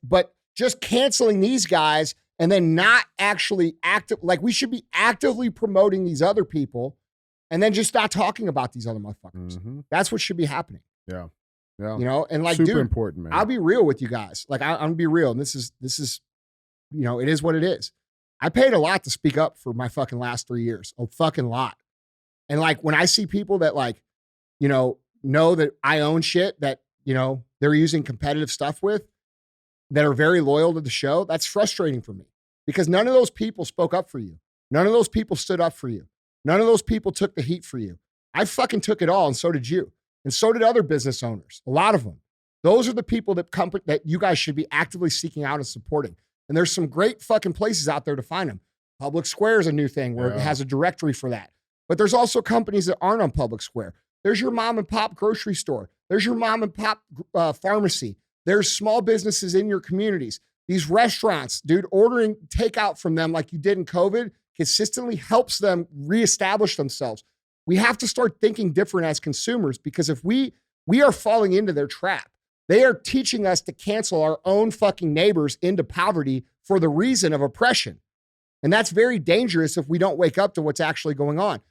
[SPEAKER 1] just canceling these guys and then not actually like we should be actively promoting these other people and then just not talking about these other motherfuckers. That's what should be happening.
[SPEAKER 2] Yeah.
[SPEAKER 1] You know, and like,
[SPEAKER 2] super
[SPEAKER 1] dude,
[SPEAKER 2] important, man.
[SPEAKER 1] I'll be real with you guys. Like, I'm gonna be real. And this is, you know, it is what it is. I paid a lot to speak up for my fucking last 3 years, a fucking lot. And like, when I see people that like, you know that I own shit that, you know, they're using competitive stuff with that are very loyal to the show, that's frustrating for me because none of those people spoke up for you. None of those people stood up for you. None of those people took the heat for you. I fucking took it all. And so did you. And so did other business owners, a lot of them. Those are the people that you guys should be actively seeking out and supporting. And there's some great fucking places out there to find them. Public Square is a new thing where it has a directory for that. But there's also companies that aren't on Public Square. There's your mom and pop grocery store. There's your mom and pop pharmacy. There's small businesses in your communities. These restaurants, dude, ordering takeout from them like you did in COVID consistently helps them reestablish themselves. We have to start thinking different as consumers because if we are falling into their trap, they are teaching us to cancel our own fucking neighbors into poverty for the reason of oppression. And that's very dangerous if we don't wake up to what's actually going on.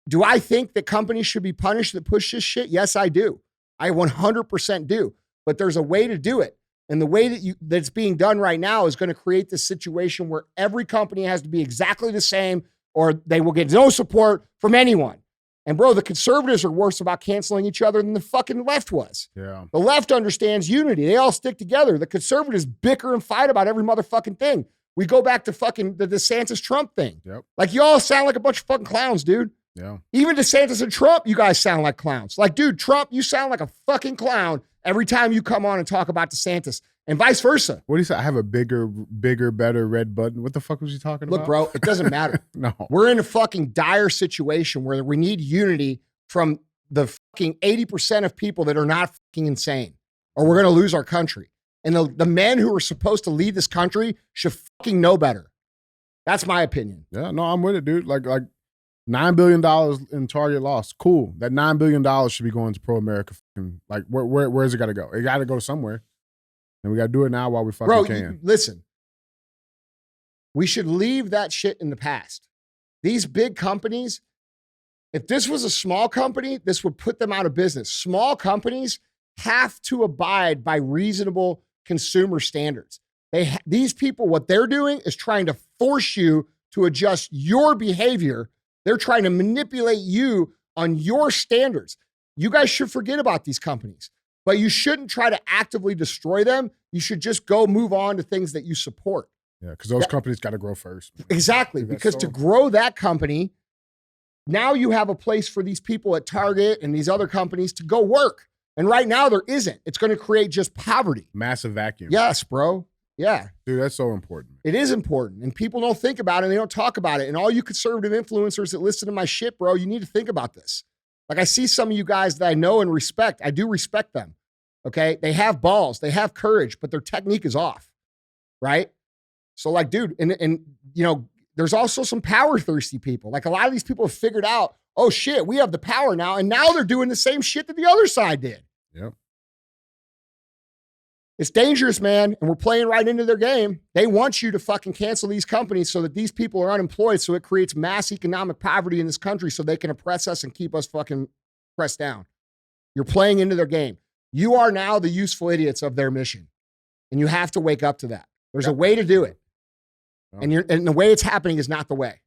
[SPEAKER 1] Do I think that companies should be punished that push this shit? Yes, I do. I 100% do. But there's a way to do it. And the way that's being done right now is going to create this situation where every company has to be exactly the same or they will get no support from anyone. And bro, the conservatives are worse about canceling each other than the fucking left was.
[SPEAKER 2] Yeah.
[SPEAKER 1] The left understands unity. They all stick together. The conservatives bicker and fight about every motherfucking thing. We go back to fucking the DeSantis Trump thing.
[SPEAKER 2] Yep.
[SPEAKER 1] Like y'all sound like a bunch of fucking clowns, dude.
[SPEAKER 2] Yeah.
[SPEAKER 1] Even DeSantis and Trump, you guys sound like clowns. Like, dude, Trump, you sound like a fucking clown every time you come on and talk about DeSantis. And vice versa.
[SPEAKER 2] What do you say? I have a bigger, better red button. What the fuck was he talking about?
[SPEAKER 1] Look, bro, it doesn't matter.
[SPEAKER 2] No.
[SPEAKER 1] We're in a fucking dire situation where we need unity from the fucking 80% of people that are not fucking insane, or we're going to lose our country. And the men who are supposed to lead this country should fucking know better. That's my opinion.
[SPEAKER 2] Yeah, no, I'm with it, dude. Like $9 billion in Target loss. Cool. That $9 billion should be going to pro-America. Like, where's it got to go? It got to go somewhere. And we got to do it now while we fucking can.
[SPEAKER 1] Listen, we should leave that shit in the past. These big companies, if this was a small company, this would put them out of business. Small companies have to abide by reasonable consumer standards. These people, what they're doing is trying to force you to adjust your behavior. They're trying to manipulate you on your standards. You guys should forget about these companies. But you shouldn't try to actively destroy them. You should just go move on to things that you support.
[SPEAKER 2] Yeah, because those companies got to grow first.
[SPEAKER 1] Exactly, because to grow that company, now you have a place for these people at Target and these other companies to go work. And right now there isn't. It's going to create just poverty.
[SPEAKER 2] Massive vacuum.
[SPEAKER 1] Yes, bro. Yeah.
[SPEAKER 2] Dude, that's so important.
[SPEAKER 1] It is important. And people don't think about it and they don't talk about it. And all you conservative influencers that listen to my shit, bro, you need to think about this. Like I see some of you guys that I know and respect. I do respect them. Okay. They have balls, they have courage, but their technique is off. Right. So like, dude, and you know, there's also some power thirsty people. Like a lot of these people have figured out, oh shit, we have the power now. And now they're doing the same shit that the other side did.
[SPEAKER 2] Yep.
[SPEAKER 1] It's dangerous, man. And we're playing right into their game. They want you to fucking cancel these companies so that these people are unemployed. So it creates mass economic poverty in this country so they can oppress us and keep us fucking pressed down. You're playing into their game. You are now the useful idiots of their mission. And you have to wake up to that. There's a way to do it. And the way it's happening is not the way.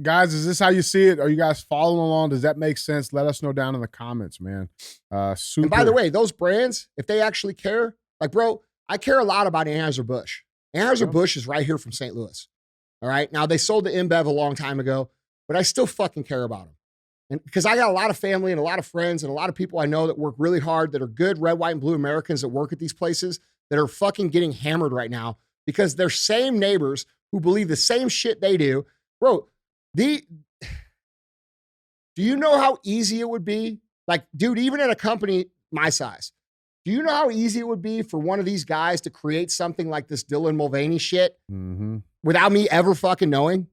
[SPEAKER 2] Guys, is this how you see it? Are you guys following along? Does that make sense? Let us know down in the comments, man.
[SPEAKER 1] And by the way, those brands, if they actually care, like, bro, I care a lot about Anheuser-Busch. Anheuser-Busch is right here from St. Louis. All right. Now, they sold to InBev a long time ago, but I still fucking care about them. And because I got a lot of family and a lot of friends and a lot of people I know that work really hard, that are good red, white, and blue Americans that work at these places that are fucking getting hammered right now because they're same neighbors who believe the same shit they do. Bro, do you know how easy it would be? Like, dude, even at a company my size, do you know how easy it would be for one of these guys to create something like this Dylan Mulvaney shit without me ever fucking knowing?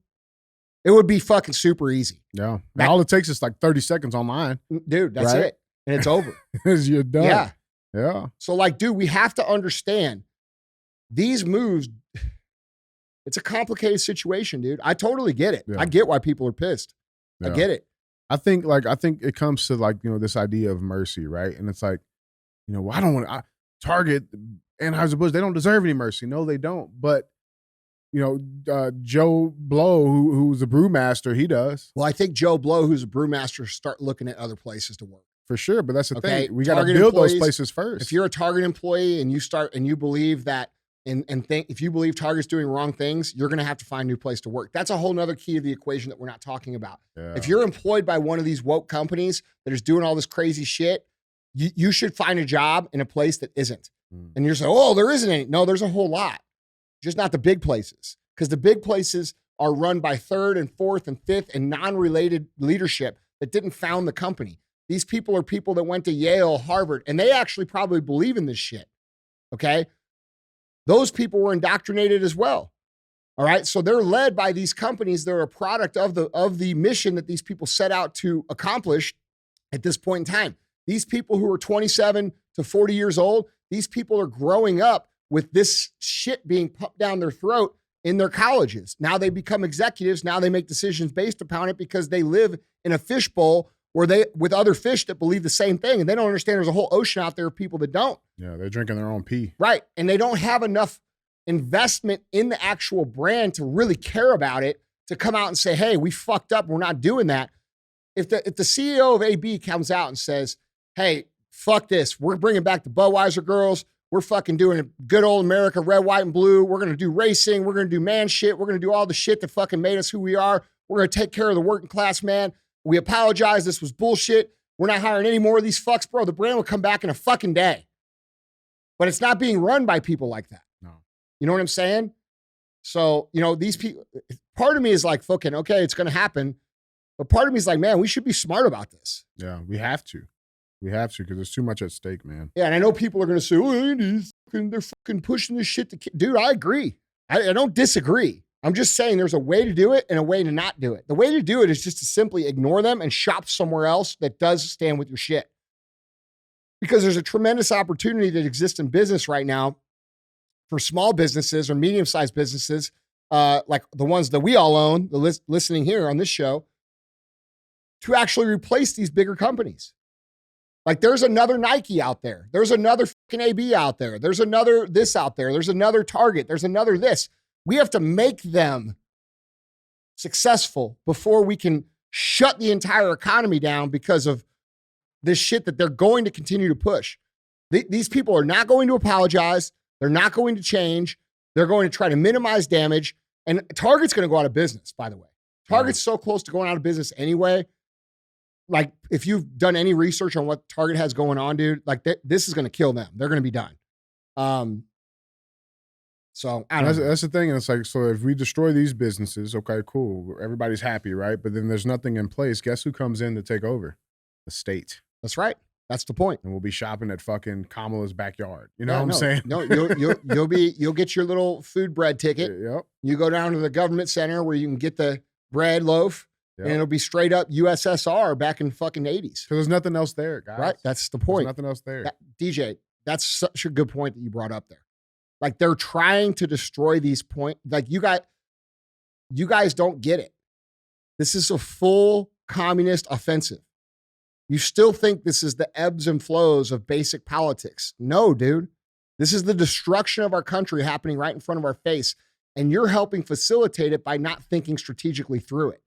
[SPEAKER 1] It would be fucking super easy.
[SPEAKER 2] Yeah. All it takes is like 30 seconds online.
[SPEAKER 1] Dude, that's
[SPEAKER 2] right?
[SPEAKER 1] it. And it's over.
[SPEAKER 2] You're done.
[SPEAKER 1] Yeah.
[SPEAKER 2] Yeah.
[SPEAKER 1] So like, dude, we have to understand these moves. It's a complicated situation, dude. I totally get it.
[SPEAKER 2] Yeah.
[SPEAKER 1] I get why people are pissed.
[SPEAKER 2] Yeah.
[SPEAKER 1] I get it.
[SPEAKER 2] I think it comes to like, this idea of mercy, right? And it's like, well, I don't want to Target, Anheuser-Busch, they don't deserve any mercy. No, they don't. But Joe Blow, who's a brewmaster, he does.
[SPEAKER 1] Well, I think Joe Blow, who's a brewmaster, start looking at other places to work.
[SPEAKER 2] For sure, but that's the thing. We got to
[SPEAKER 1] Target
[SPEAKER 2] build
[SPEAKER 1] employees,
[SPEAKER 2] those places first.
[SPEAKER 1] If you're a Target employee and you believe that and think if you believe Target's doing wrong things, you're going to have to find a new place to work. That's a whole nother key of the equation that we're not talking about.
[SPEAKER 2] Yeah.
[SPEAKER 1] If you're employed by one of these woke companies that is doing all this crazy shit, you should find a job in a place that isn't. And you're saying, oh, there isn't any. No, there's a whole lot. Just not the big places. Because the big places are run by third and fourth and fifth and non-related leadership that didn't found the company. These people are people that went to Yale, Harvard, and they actually probably believe in this shit. Okay? Those people were indoctrinated as well. All right? So they're led by these companies that are a product of the mission that these people set out to accomplish at this point in time. These people who are 27 to 40 years old, these people are growing up with this shit being pumped down their throat in their colleges. Now they become executives. Now they make decisions based upon it because they live in a fishbowl with other fish that believe the same thing. And they don't understand there's a whole ocean out there of people that don't.
[SPEAKER 2] Yeah, they're drinking their own pee.
[SPEAKER 1] Right. And they don't have enough investment in the actual brand to really care about it, to come out and say, hey, we fucked up. We're not doing that. If the CEO of AB comes out and says, hey, fuck this. We're bringing back the Budweiser girls. We're fucking doing good old America, red, white, and blue. We're going to do racing. We're going to do man shit. We're going to do all the shit that fucking made us who we are. We're going to take care of the working class man. We apologize. This was bullshit. We're not hiring any more of these fucks, bro. The brand will come back in a fucking day. But it's not being run by people like that.
[SPEAKER 2] No.
[SPEAKER 1] You know what I'm saying? So, these people, part of me is like, fucking, okay, it's going to happen. But part of me is like, man, we should be smart about this.
[SPEAKER 2] Yeah, we have to. We have to because there's too much at stake, man.
[SPEAKER 1] Yeah, and I know people are going to say, oh, they're fucking pushing this shit to dude, I agree. I don't disagree. I'm just saying there's a way to do it and a way to not do it. The way to do it is just to simply ignore them and shop somewhere else that does stand with your shit. Because there's a tremendous opportunity that exists in business right now for small businesses or medium-sized businesses, like the ones that we all own, listening here on this show, to actually replace these bigger companies. Like there's another Nike out there. There's another fucking AB out there. There's another this out there. There's another Target. There's another this. We have to make them successful before we can shut the entire economy down because of this shit that they're going to continue to push. These people are not going to apologize. They're not going to change. They're going to try to minimize damage. And Target's going to go out of business, by the way. Target's so close to going out of business anyway. Like, if you've done any research on what Target has going on, dude, like this is going to kill them. They're going to be done. So I don't know.
[SPEAKER 2] That's the thing. And it's like, so if we destroy these businesses, okay, cool. Everybody's happy, right? But then there's nothing in place. Guess who comes in to take over? The state.
[SPEAKER 1] That's right. That's the point.
[SPEAKER 2] And we'll be shopping at fucking Kamala's backyard. You know what I'm saying?
[SPEAKER 1] No, you'll get your little food bread ticket.
[SPEAKER 2] Yep.
[SPEAKER 1] You go down to the government center where you can get the bread loaf. Yep. And it'll be straight up USSR back in fucking 80s.
[SPEAKER 2] Because there's nothing else there, guys.
[SPEAKER 1] Right? That's the point.
[SPEAKER 2] There's nothing else there.
[SPEAKER 1] DJ, that's such a good point that you brought up there. Like they're trying to destroy these points. Like you guys don't get it. This is a full communist offensive. You still think this is the ebbs and flows of basic politics. No, dude. This is the destruction of our country happening right in front of our face. And you're helping facilitate it by not thinking strategically through it.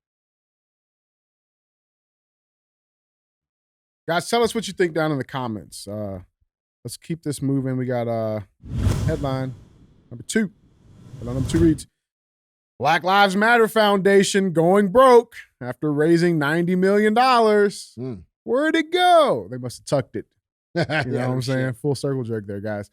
[SPEAKER 2] Guys, tell us what you think down in the comments. Let's keep this moving. We got headline number 2. Headline number 2 reads, Black Lives Matter Foundation going broke after raising $90 million. Where'd it go? They must have tucked it. You know what I'm saying? Full circle jerk there, guys.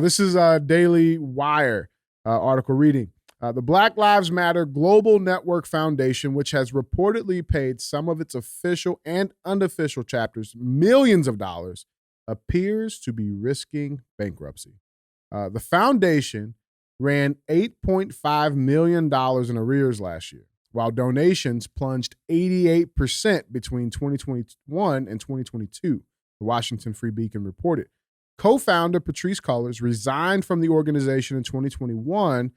[SPEAKER 2] This is Daily Wire. Article reading. The Black Lives Matter Global Network Foundation, which has reportedly paid some of its official and unofficial chapters millions of dollars, appears to be risking bankruptcy. The foundation ran $8.5 million in arrears last year, while donations plunged 88% between 2021 and 2022, the Washington Free Beacon reported. Co-founder Patrisse Cullors resigned from the organization in 2021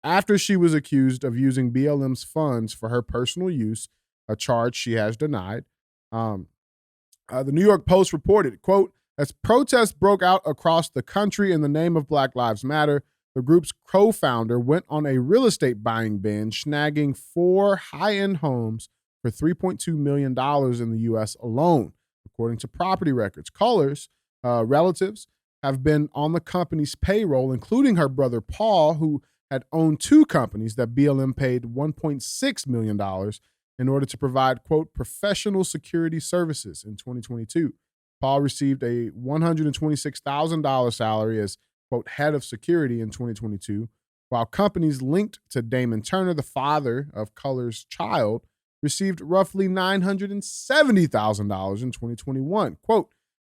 [SPEAKER 2] after she was accused of using BLM's funds for her personal use, a charge she has denied. The New York Post reported, quote, as protests broke out across the country in the name of Black Lives Matter, the group's co-founder went on a real estate buying binge, snagging 4 high-end homes for $3.2 million in the U.S. alone, according to property records. Cullors' relatives have been on the company's payroll, including her brother Paul, who had owned 2 companies that BLM paid $1.6 million in order to provide, quote, professional security services in 2022. Paul received a $126,000 salary as, quote, head of security in 2022, while companies linked to Damon Turner, the father of Cullors' child, received roughly $970,000 in 2021. Quote,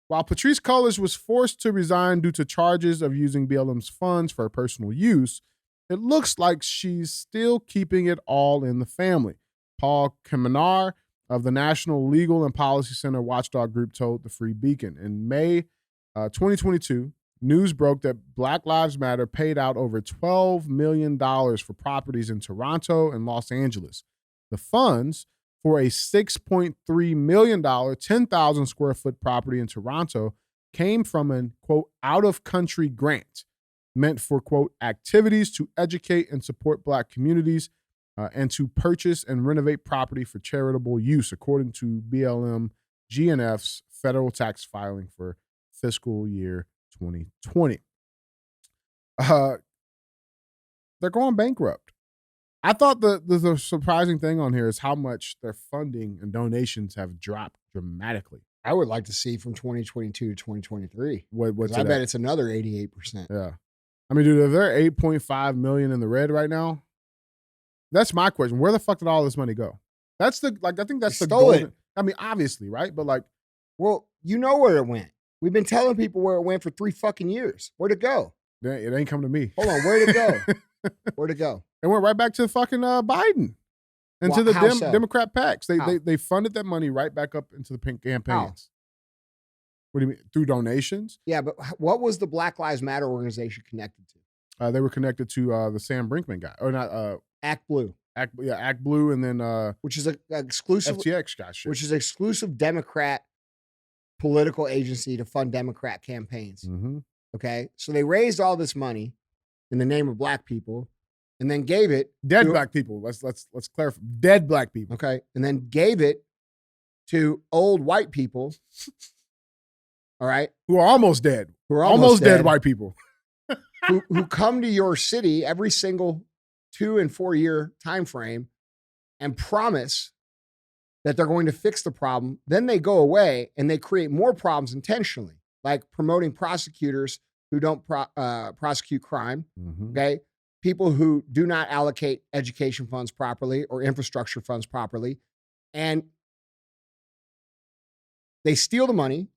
[SPEAKER 2] while Patrisse Cullors was forced to resign due to charges of using BLM's funds for personal use, it looks like she's still keeping it all in the family. Paul Kamenar of the National Legal and Policy Center watchdog group told the Free Beacon. In May 2022, news broke that Black Lives Matter paid out over $12 million for properties in Toronto and Los Angeles. The funds for a $6.3 million, 10,000 square foot property in Toronto came from an, quote, out-of-country grant meant for, quote, activities to educate and support Black communities and to purchase and renovate property for charitable use, according to BLM GNF's federal tax filing for fiscal year 2020. They're going bankrupt. I thought the surprising thing on here is how much their funding and donations have dropped dramatically.
[SPEAKER 1] I would like to see from 2022 to 2023.
[SPEAKER 2] What's
[SPEAKER 1] I bet it's another 88%.
[SPEAKER 2] Yeah. I mean, dude, if they're 8.5 million in the red right now, that's my question. Where the fuck did all this money go? That's the, like, I think that's the golden. I mean, obviously, right? But like,
[SPEAKER 1] well, you know where it went. We've been telling people where it went for 3 fucking years. Where'd it go?
[SPEAKER 2] It ain't come to me.
[SPEAKER 1] Hold on, where'd it go? Where'd it go?
[SPEAKER 2] It went right back to fucking Biden and to the Democrat PACs. They funded that money right back up into the pink campaigns. What do you mean? Through donations?
[SPEAKER 1] Yeah, but what was the Black Lives Matter organization connected to?
[SPEAKER 2] They were connected to the Sam Brinkman guy, or not?
[SPEAKER 1] Act Blue.
[SPEAKER 2] Act Blue, and then
[SPEAKER 1] which is a exclusive
[SPEAKER 2] FTX guy shit.
[SPEAKER 1] Which is exclusive Democrat political agency to fund Democrat campaigns.
[SPEAKER 2] Mm-hmm.
[SPEAKER 1] Okay, so they raised all this money in the name of Black people, and then gave it
[SPEAKER 2] dead Black people. Let's clarify. Dead Black people.
[SPEAKER 1] Okay, and then gave it to old white people. All right,
[SPEAKER 2] who are almost dead.
[SPEAKER 1] Who are almost
[SPEAKER 2] dead white people.
[SPEAKER 1] who come to your city every single 2 and 4 year time frame and promise that they're going to fix the problem. Then they go away and they create more problems intentionally, like promoting prosecutors who don't prosecute crime.
[SPEAKER 2] Mm-hmm.
[SPEAKER 1] Okay, people who do not allocate education funds properly or infrastructure funds properly, and they steal the money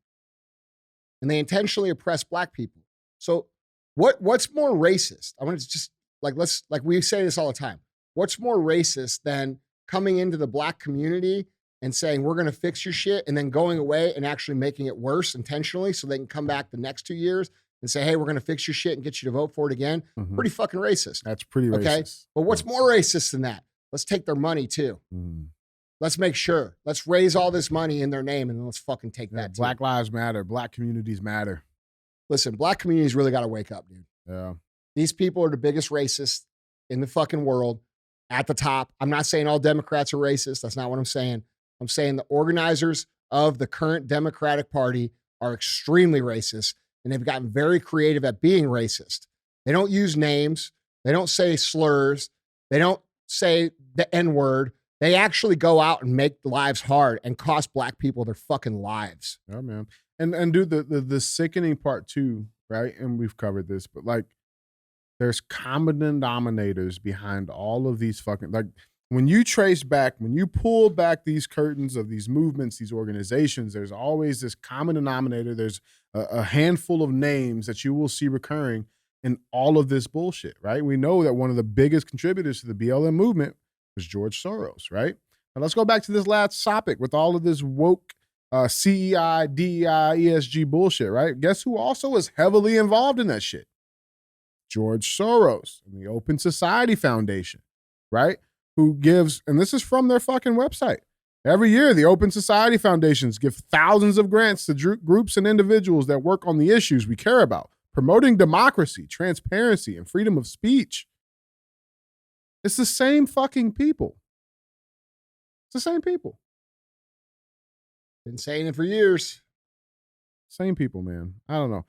[SPEAKER 1] and they intentionally oppress Black people. So what's more racist? I want to just like we say this all the time. What's more racist than coming into the Black community and saying, we're going to fix your shit, and then going away and actually making it worse intentionally so they can come back the next 2 years and say, hey, we're going to fix your shit and get you to vote for it again? Mm-hmm. Pretty fucking racist.
[SPEAKER 2] That's pretty racist.
[SPEAKER 1] Okay. But what's more racist than that? Let's take their money too.
[SPEAKER 2] Mm.
[SPEAKER 1] Let's make sure. Let's raise all this money in their name, and then let's fucking take that too.
[SPEAKER 2] Black lives matter. Black communities matter.
[SPEAKER 1] Listen, Black communities really got to wake up, dude.
[SPEAKER 2] Yeah.
[SPEAKER 1] These people are the biggest racists in the fucking world at the top. I'm not saying all Democrats are racist. That's not what I'm saying. I'm saying the organizers of the current Democratic Party are extremely racist, and they've gotten very creative at being racist. They don't use names. They don't say slurs. They don't say the N-word. They actually go out and make lives hard and cost Black people their fucking lives.
[SPEAKER 2] Yeah, man. And dude, the sickening part too, right? And we've covered this, but like, there's common denominators behind all of these fucking, like, when you trace back, when you pull back these curtains of these movements, these organizations, there's always this common denominator. There's a handful of names that you will see recurring in all of this bullshit, right? We know that one of the biggest contributors to the BLM movement was George Soros, right? Now let's go back to this last topic with all of this woke C.T.I, DEI, ESG bullshit, right? Guess who also is heavily involved in that shit? George Soros and the Open Society Foundation, right? Who gives, and this is from their fucking website. Every year, the Open Society Foundations give thousands of grants to groups and individuals that work on the issues we care about, promoting democracy, transparency, and freedom of speech. It's the same fucking people. It's the same people.
[SPEAKER 1] Been saying it for years.
[SPEAKER 2] Same people, man. I don't know.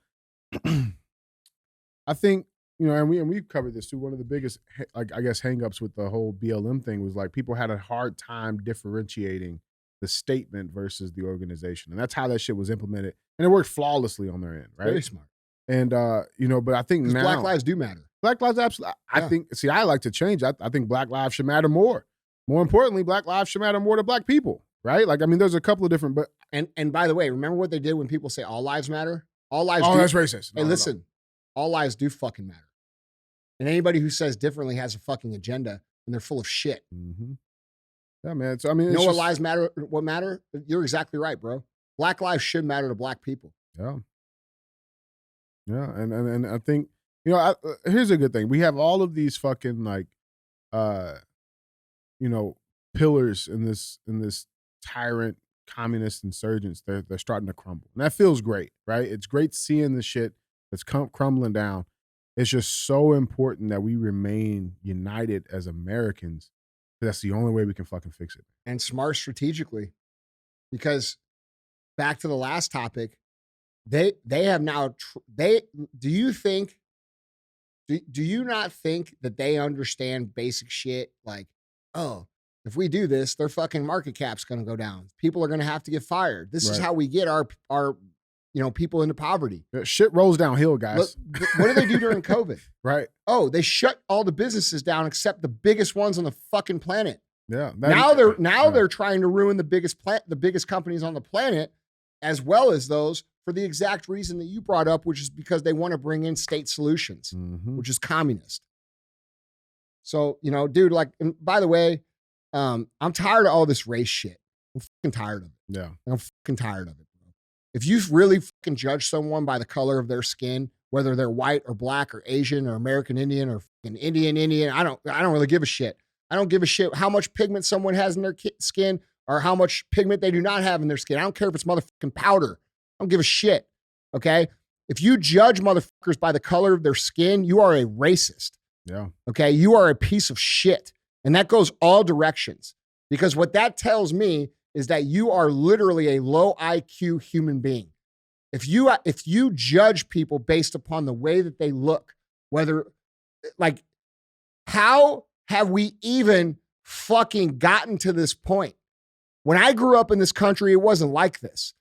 [SPEAKER 2] I think, and we've covered this too. One of the biggest, like, I guess, hangups with the whole BLM thing was like people had a hard time differentiating the statement versus the organization, and that's how that shit was implemented, and it worked flawlessly on their end, right?
[SPEAKER 1] Very smart.
[SPEAKER 2] And but I think now
[SPEAKER 1] Black lives do matter.
[SPEAKER 2] Black lives absolutely. I think. See, I like to change. I think Black lives should matter more. More importantly, Black lives should matter more to Black people, right? Like, I mean, there's a couple of different, but
[SPEAKER 1] and by the way, remember what they did when people say all lives matter? All lives.
[SPEAKER 2] Oh, that's racist.
[SPEAKER 1] Hey, listen, all lives do fucking matter. And anybody who says differently has a fucking agenda, and they're full of shit.
[SPEAKER 2] Mm-hmm. Yeah, man. So, I mean,
[SPEAKER 1] you know what lives matter? What matter? You're exactly right, bro. Black lives should matter to Black people.
[SPEAKER 2] Yeah. Yeah, and I think, here's a good thing. We have all of these fucking, like, pillars in this tyrant communist insurgents. They're starting to crumble, and that feels great, right? It's great seeing the shit that's crumbling down. It's just so important that we remain united as Americans. That's the only way we can fucking fix it.
[SPEAKER 1] And smart strategically, because back to the last topic, they have now. Do you not think that they understand basic shit? Like, oh, if we do this, their fucking market cap's going to go down. People are going to have to get fired. This is how we get our people into poverty.
[SPEAKER 2] Shit rolls downhill, guys.
[SPEAKER 1] Look, what did they do during COVID?
[SPEAKER 2] Right.
[SPEAKER 1] Oh, they shut all the businesses down except the biggest ones on the fucking planet.
[SPEAKER 2] Yeah.
[SPEAKER 1] They're trying to ruin the biggest companies on the planet, as well as those, for the exact reason that you brought up, which is because they want to bring in state solutions, which is communist. So, dude, like, and by the way, I'm tired of all this race shit. I'm fucking tired of it.
[SPEAKER 2] Yeah.
[SPEAKER 1] I'm fucking tired of it. If you really fucking judge someone by the color of their skin, whether they're white or Black or Asian or American Indian or fucking Indian, I don't really give a shit. I don't give a shit how much pigment someone has in their skin or how much pigment they do not have in their skin. I don't care if it's motherfucking powder. I don't give a shit. Okay? If you judge motherfuckers by the color of their skin, you are a racist.
[SPEAKER 2] Yeah.
[SPEAKER 1] Okay? You are a piece of shit. And that goes all directions. Because what that tells me is that you are literally a low IQ human being. If you judge people based upon the way that they look, whether, like, how have we even fucking gotten to this point? When I grew up in this country, it wasn't like this.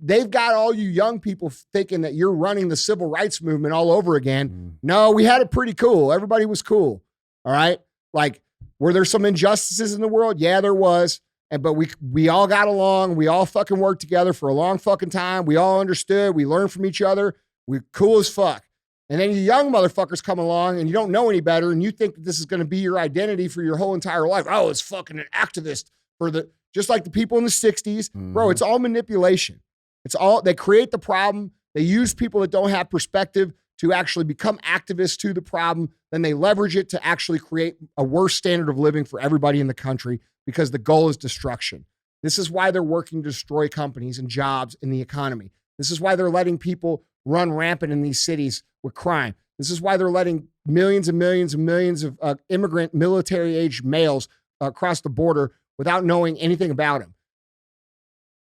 [SPEAKER 1] They've got all you young people thinking that you're running the civil rights movement all over again. No, we had it pretty cool. Everybody was cool. All right. Like, were there some injustices in the world? Yeah, there was. But we all got along. We all fucking worked together for a long fucking time. We all understood. We learned from each other. We're cool as fuck. And then you young motherfuckers come along and you don't know any better and you think that this is going to be your identity for your whole entire life. Oh, it's fucking an activist just like the people in the 60s. Bro, it's all manipulation. They create the problem. They use people that don't have perspective to actually become activists to the problem. Then they leverage it to actually create a worse standard of living for everybody in the country, because the goal is destruction. This is why they're working to destroy companies and jobs in the economy. This is why they're letting people run rampant in these cities with crime. This is why they're letting millions and millions and millions of immigrant military-age males across the border without knowing anything about them.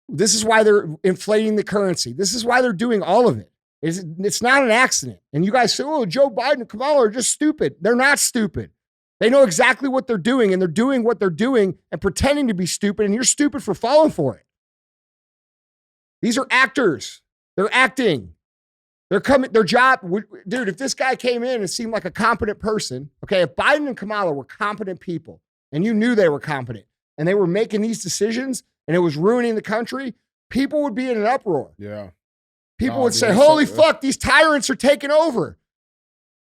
[SPEAKER 1] This is why they're inflating the currency. This is why they're doing all of it. It's not an accident. And you guys say, oh, Joe Biden and Kamala are just stupid. They're not stupid. They know exactly what they're doing, and they're doing what they're doing and pretending to be stupid, and you're stupid for falling for it. These are actors. They're acting. They're coming, their job, dude, if this guy came in and seemed like a competent person, okay, if Biden and Kamala were competent people and you knew they were competent and they were making these decisions and it was ruining the country, people would be in an uproar.
[SPEAKER 2] Yeah.
[SPEAKER 1] People would say, holy fuck, these tyrants are taking over.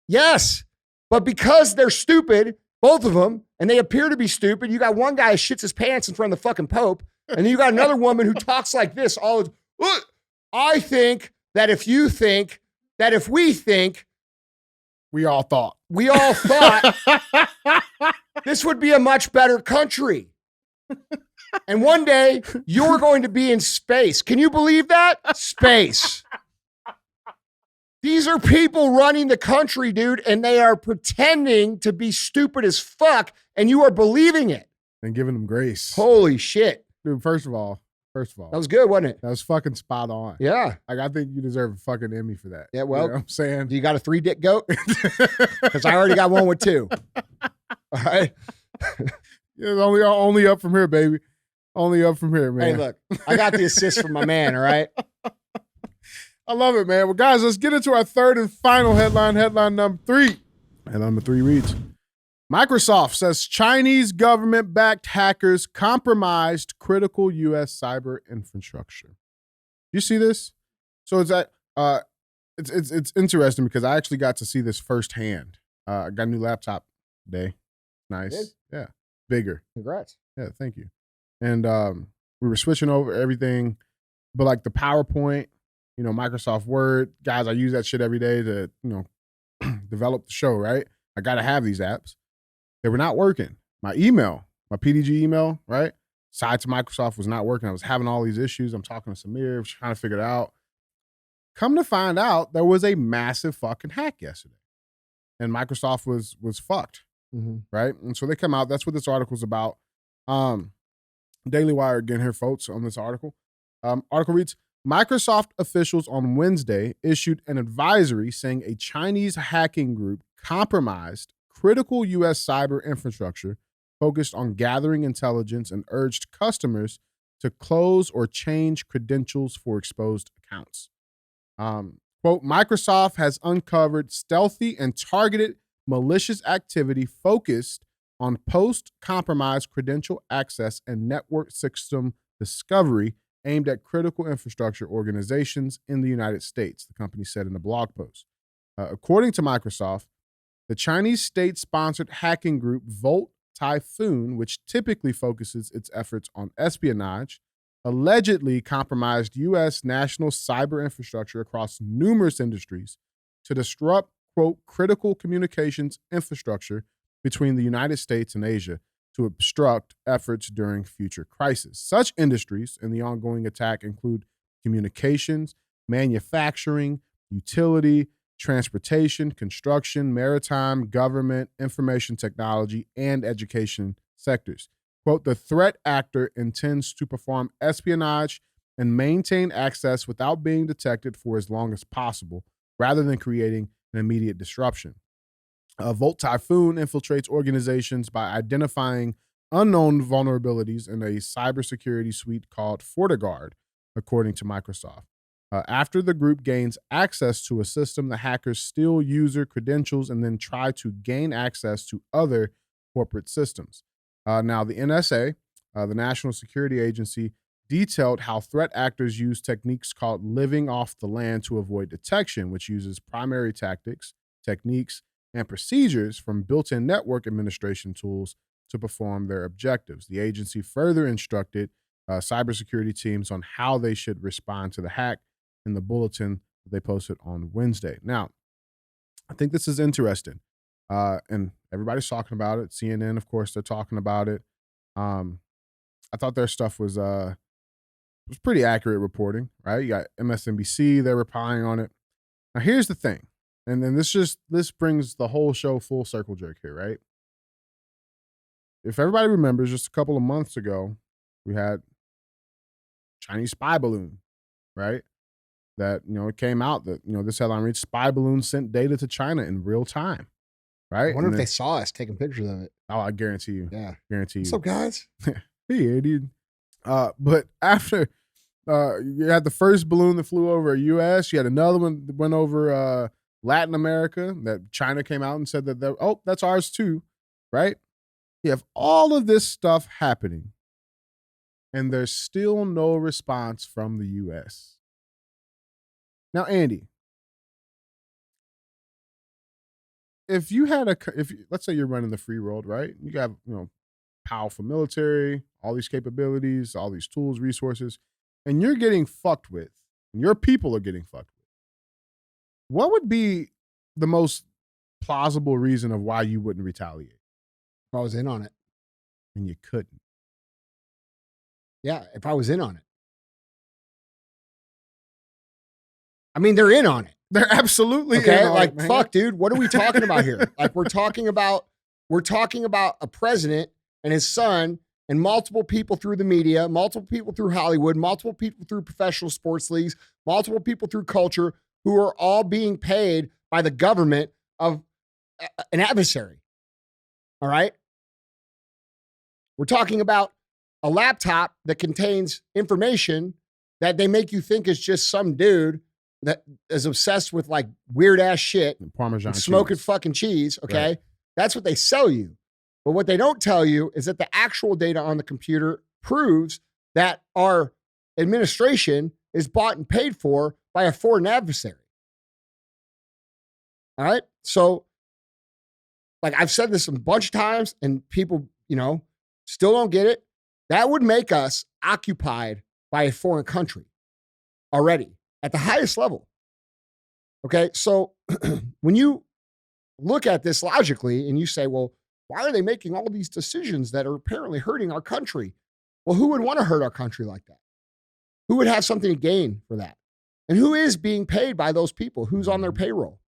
[SPEAKER 1] Yes. But because they're stupid, both of them, and they appear to be stupid, you got one guy who shits his pants in front of the fucking Pope, and then you got another woman who talks like this. I think that if you think, that if we think,
[SPEAKER 2] we all thought
[SPEAKER 1] this would be a much better country. And one day you're going to be in space. Can you believe that? Space. These are people running the country, dude, and they are pretending to be stupid as fuck, and you are believing it.
[SPEAKER 2] And giving them grace.
[SPEAKER 1] Holy shit.
[SPEAKER 2] Dude, first of all.
[SPEAKER 1] That was good, wasn't it?
[SPEAKER 2] That was fucking spot on.
[SPEAKER 1] Yeah.
[SPEAKER 2] Like, I think you deserve a fucking Emmy for that.
[SPEAKER 1] Yeah, well.
[SPEAKER 2] You know what I'm saying?
[SPEAKER 1] Do you got a 3-dick goat? Because I already got one with 2. All right.
[SPEAKER 2] It's only up from here, baby. Only up from here, man.
[SPEAKER 1] Hey, look, I got the assist from my man, all right?
[SPEAKER 2] I love it, man. Well, guys, let's get into our third and final headline. Headline number 3. Headline number 3 reads, Microsoft says Chinese government-backed hackers compromised critical U.S. cyber infrastructure. You see this? So it's interesting because I actually got to see this firsthand. I got a new laptop today. Nice. Yeah. Bigger.
[SPEAKER 1] Congrats.
[SPEAKER 2] Yeah, thank you. And we were switching over everything, but like the PowerPoint, Microsoft Word, guys, I use that shit every day to, develop the show, right? I got to have these apps. They were not working. My email, my PDG email, right? Side to Microsoft was not working. I was having all these issues. I'm talking to Samir, trying to figure it out. Come to find out, there was a massive fucking hack yesterday. And Microsoft was fucked, right? And so they come out. That's what this article's about. Daily Wire again here, folks, on this article. Article reads, Microsoft officials on Wednesday issued an advisory saying a Chinese hacking group compromised critical U.S. cyber infrastructure focused on gathering intelligence and urged customers to close or change credentials for exposed accounts. Quote, Microsoft has uncovered stealthy and targeted malicious activity focused on post-compromise credential access and network system discovery aimed at critical infrastructure organizations in the United States, the company said in a blog post. According to Microsoft, the Chinese state-sponsored hacking group Volt Typhoon, which typically focuses its efforts on espionage, allegedly compromised U.S. national cyber infrastructure across numerous industries to disrupt, quote, critical communications infrastructure between the United States and Asia to obstruct efforts during future crises. Such industries in the ongoing attack include communications, manufacturing, utility, transportation, construction, maritime, government, information technology, and education sectors. Quote, the threat actor intends to perform espionage and maintain access without being detected for as long as possible, rather than creating an immediate disruption. Volt Typhoon infiltrates organizations by identifying unknown vulnerabilities in a cybersecurity suite called FortiGuard, according to Microsoft. After the group gains access to a system, the hackers steal user credentials and then try to gain access to other corporate systems. Now, the NSA, the National Security Agency, detailed how threat actors use techniques called living off the land to avoid detection, which uses primary tactics, techniques, and procedures from built-in network administration tools to perform their objectives. The agency further instructed cybersecurity teams on how they should respond to the hack in the bulletin that they posted on Wednesday. Now, I think this is interesting. And everybody's talking about it. CNN, of course, they're talking about it. I thought their stuff was pretty accurate reporting, right? You got MSNBC, they're replying on it. Now, here's the thing. And then this brings the whole show full circle jerk here, right? If everybody remembers, just a couple of months ago, we had Chinese spy balloon, right? That, it came out that, this headline reads, spy balloon sent data to China in real time, right?
[SPEAKER 1] I wonder if they saw us taking pictures of it.
[SPEAKER 2] Oh, I guarantee you.
[SPEAKER 1] Yeah.
[SPEAKER 2] Guarantee you.
[SPEAKER 1] What's up, guys?
[SPEAKER 2] Hey, dude. But after You had the first balloon that flew over U.S. You had another one that went over Latin America that China came out and said that oh, that's ours too, right? You have all of this stuff happening, and there's still no response from the U.S. Now, Andy, if you had let's say you're running the free world, right? You got, powerful military, all these capabilities, all these tools, resources, and you're getting fucked with, and your people are getting fucked with. What would be the most plausible reason of why you wouldn't retaliate?
[SPEAKER 1] If I was in on it.
[SPEAKER 2] And you couldn't.
[SPEAKER 1] Yeah, if I was in on it. I mean, they're in on it.
[SPEAKER 2] They're absolutely
[SPEAKER 1] okay.
[SPEAKER 2] In on
[SPEAKER 1] like,
[SPEAKER 2] it, man.
[SPEAKER 1] Fuck, dude. What are we talking about here? Like, we're talking about a president and his son and multiple people through the media, multiple people through Hollywood, multiple people through professional sports leagues, multiple people through culture who are all being paid by the government of an adversary. All right. We're talking about a laptop that contains information that they make you think is just some dude that is obsessed with like weird ass shit,
[SPEAKER 2] Parmesan
[SPEAKER 1] smoking
[SPEAKER 2] cheese.
[SPEAKER 1] fucking cheese. Okay.
[SPEAKER 2] Right.
[SPEAKER 1] That's what they sell you. But what they don't tell you is that the actual data on the computer proves that our administration is bought and paid for by a foreign adversary. All right. So, like, I've said this a bunch of times and people, still don't get it. That would make us occupied by a foreign country already at the highest level. Okay. So when you look at this logically and you say, well, why are they making all these decisions that are apparently hurting our country? Well, who would want to hurt our country like that? Who would have something to gain for that? And who is being paid by those people? Who's on their payroll?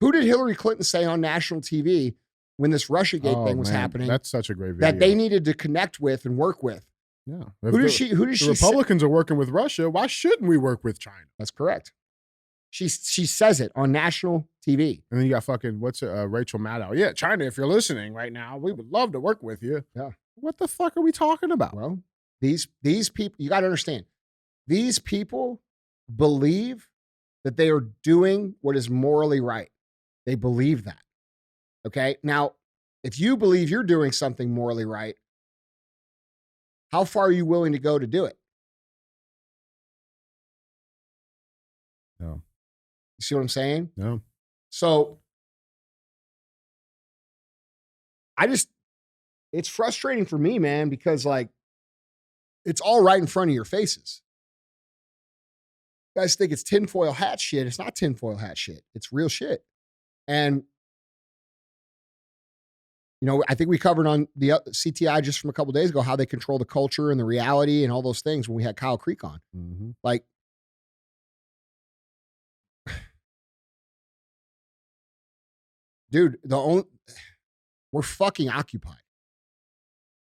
[SPEAKER 1] Who did Hillary Clinton say on national TV when this Russiagate thing was happening?
[SPEAKER 2] That's such a great video.
[SPEAKER 1] That they needed to connect with and work with.
[SPEAKER 2] Yeah.
[SPEAKER 1] Who does she
[SPEAKER 2] The Republicans are working with Russia. Why shouldn't we work with China?
[SPEAKER 1] That's correct. She says it on national TV.
[SPEAKER 2] And then you got fucking, Rachel Maddow. Yeah, China, if you're listening right now, we would love to work with you.
[SPEAKER 1] Yeah.
[SPEAKER 2] What the fuck are we talking about?
[SPEAKER 1] Well, these people, you got to understand, these people believe that they are doing what is morally right. They believe that. Okay. Now, if you believe you're doing something morally right, how far are you willing to go to do it?
[SPEAKER 2] No.
[SPEAKER 1] You see what I'm saying?
[SPEAKER 2] No.
[SPEAKER 1] So it's frustrating for me, man, because like it's all right in front of your faces. You guys think it's tinfoil hat shit. It's not tinfoil hat shit. It's real shit. And, I think we covered on the C.T.I. just from a couple of days ago how they control the culture and the reality and all those things when we had Kyle Creek on.
[SPEAKER 2] Mm-hmm.
[SPEAKER 1] Like, dude, we're fucking occupied.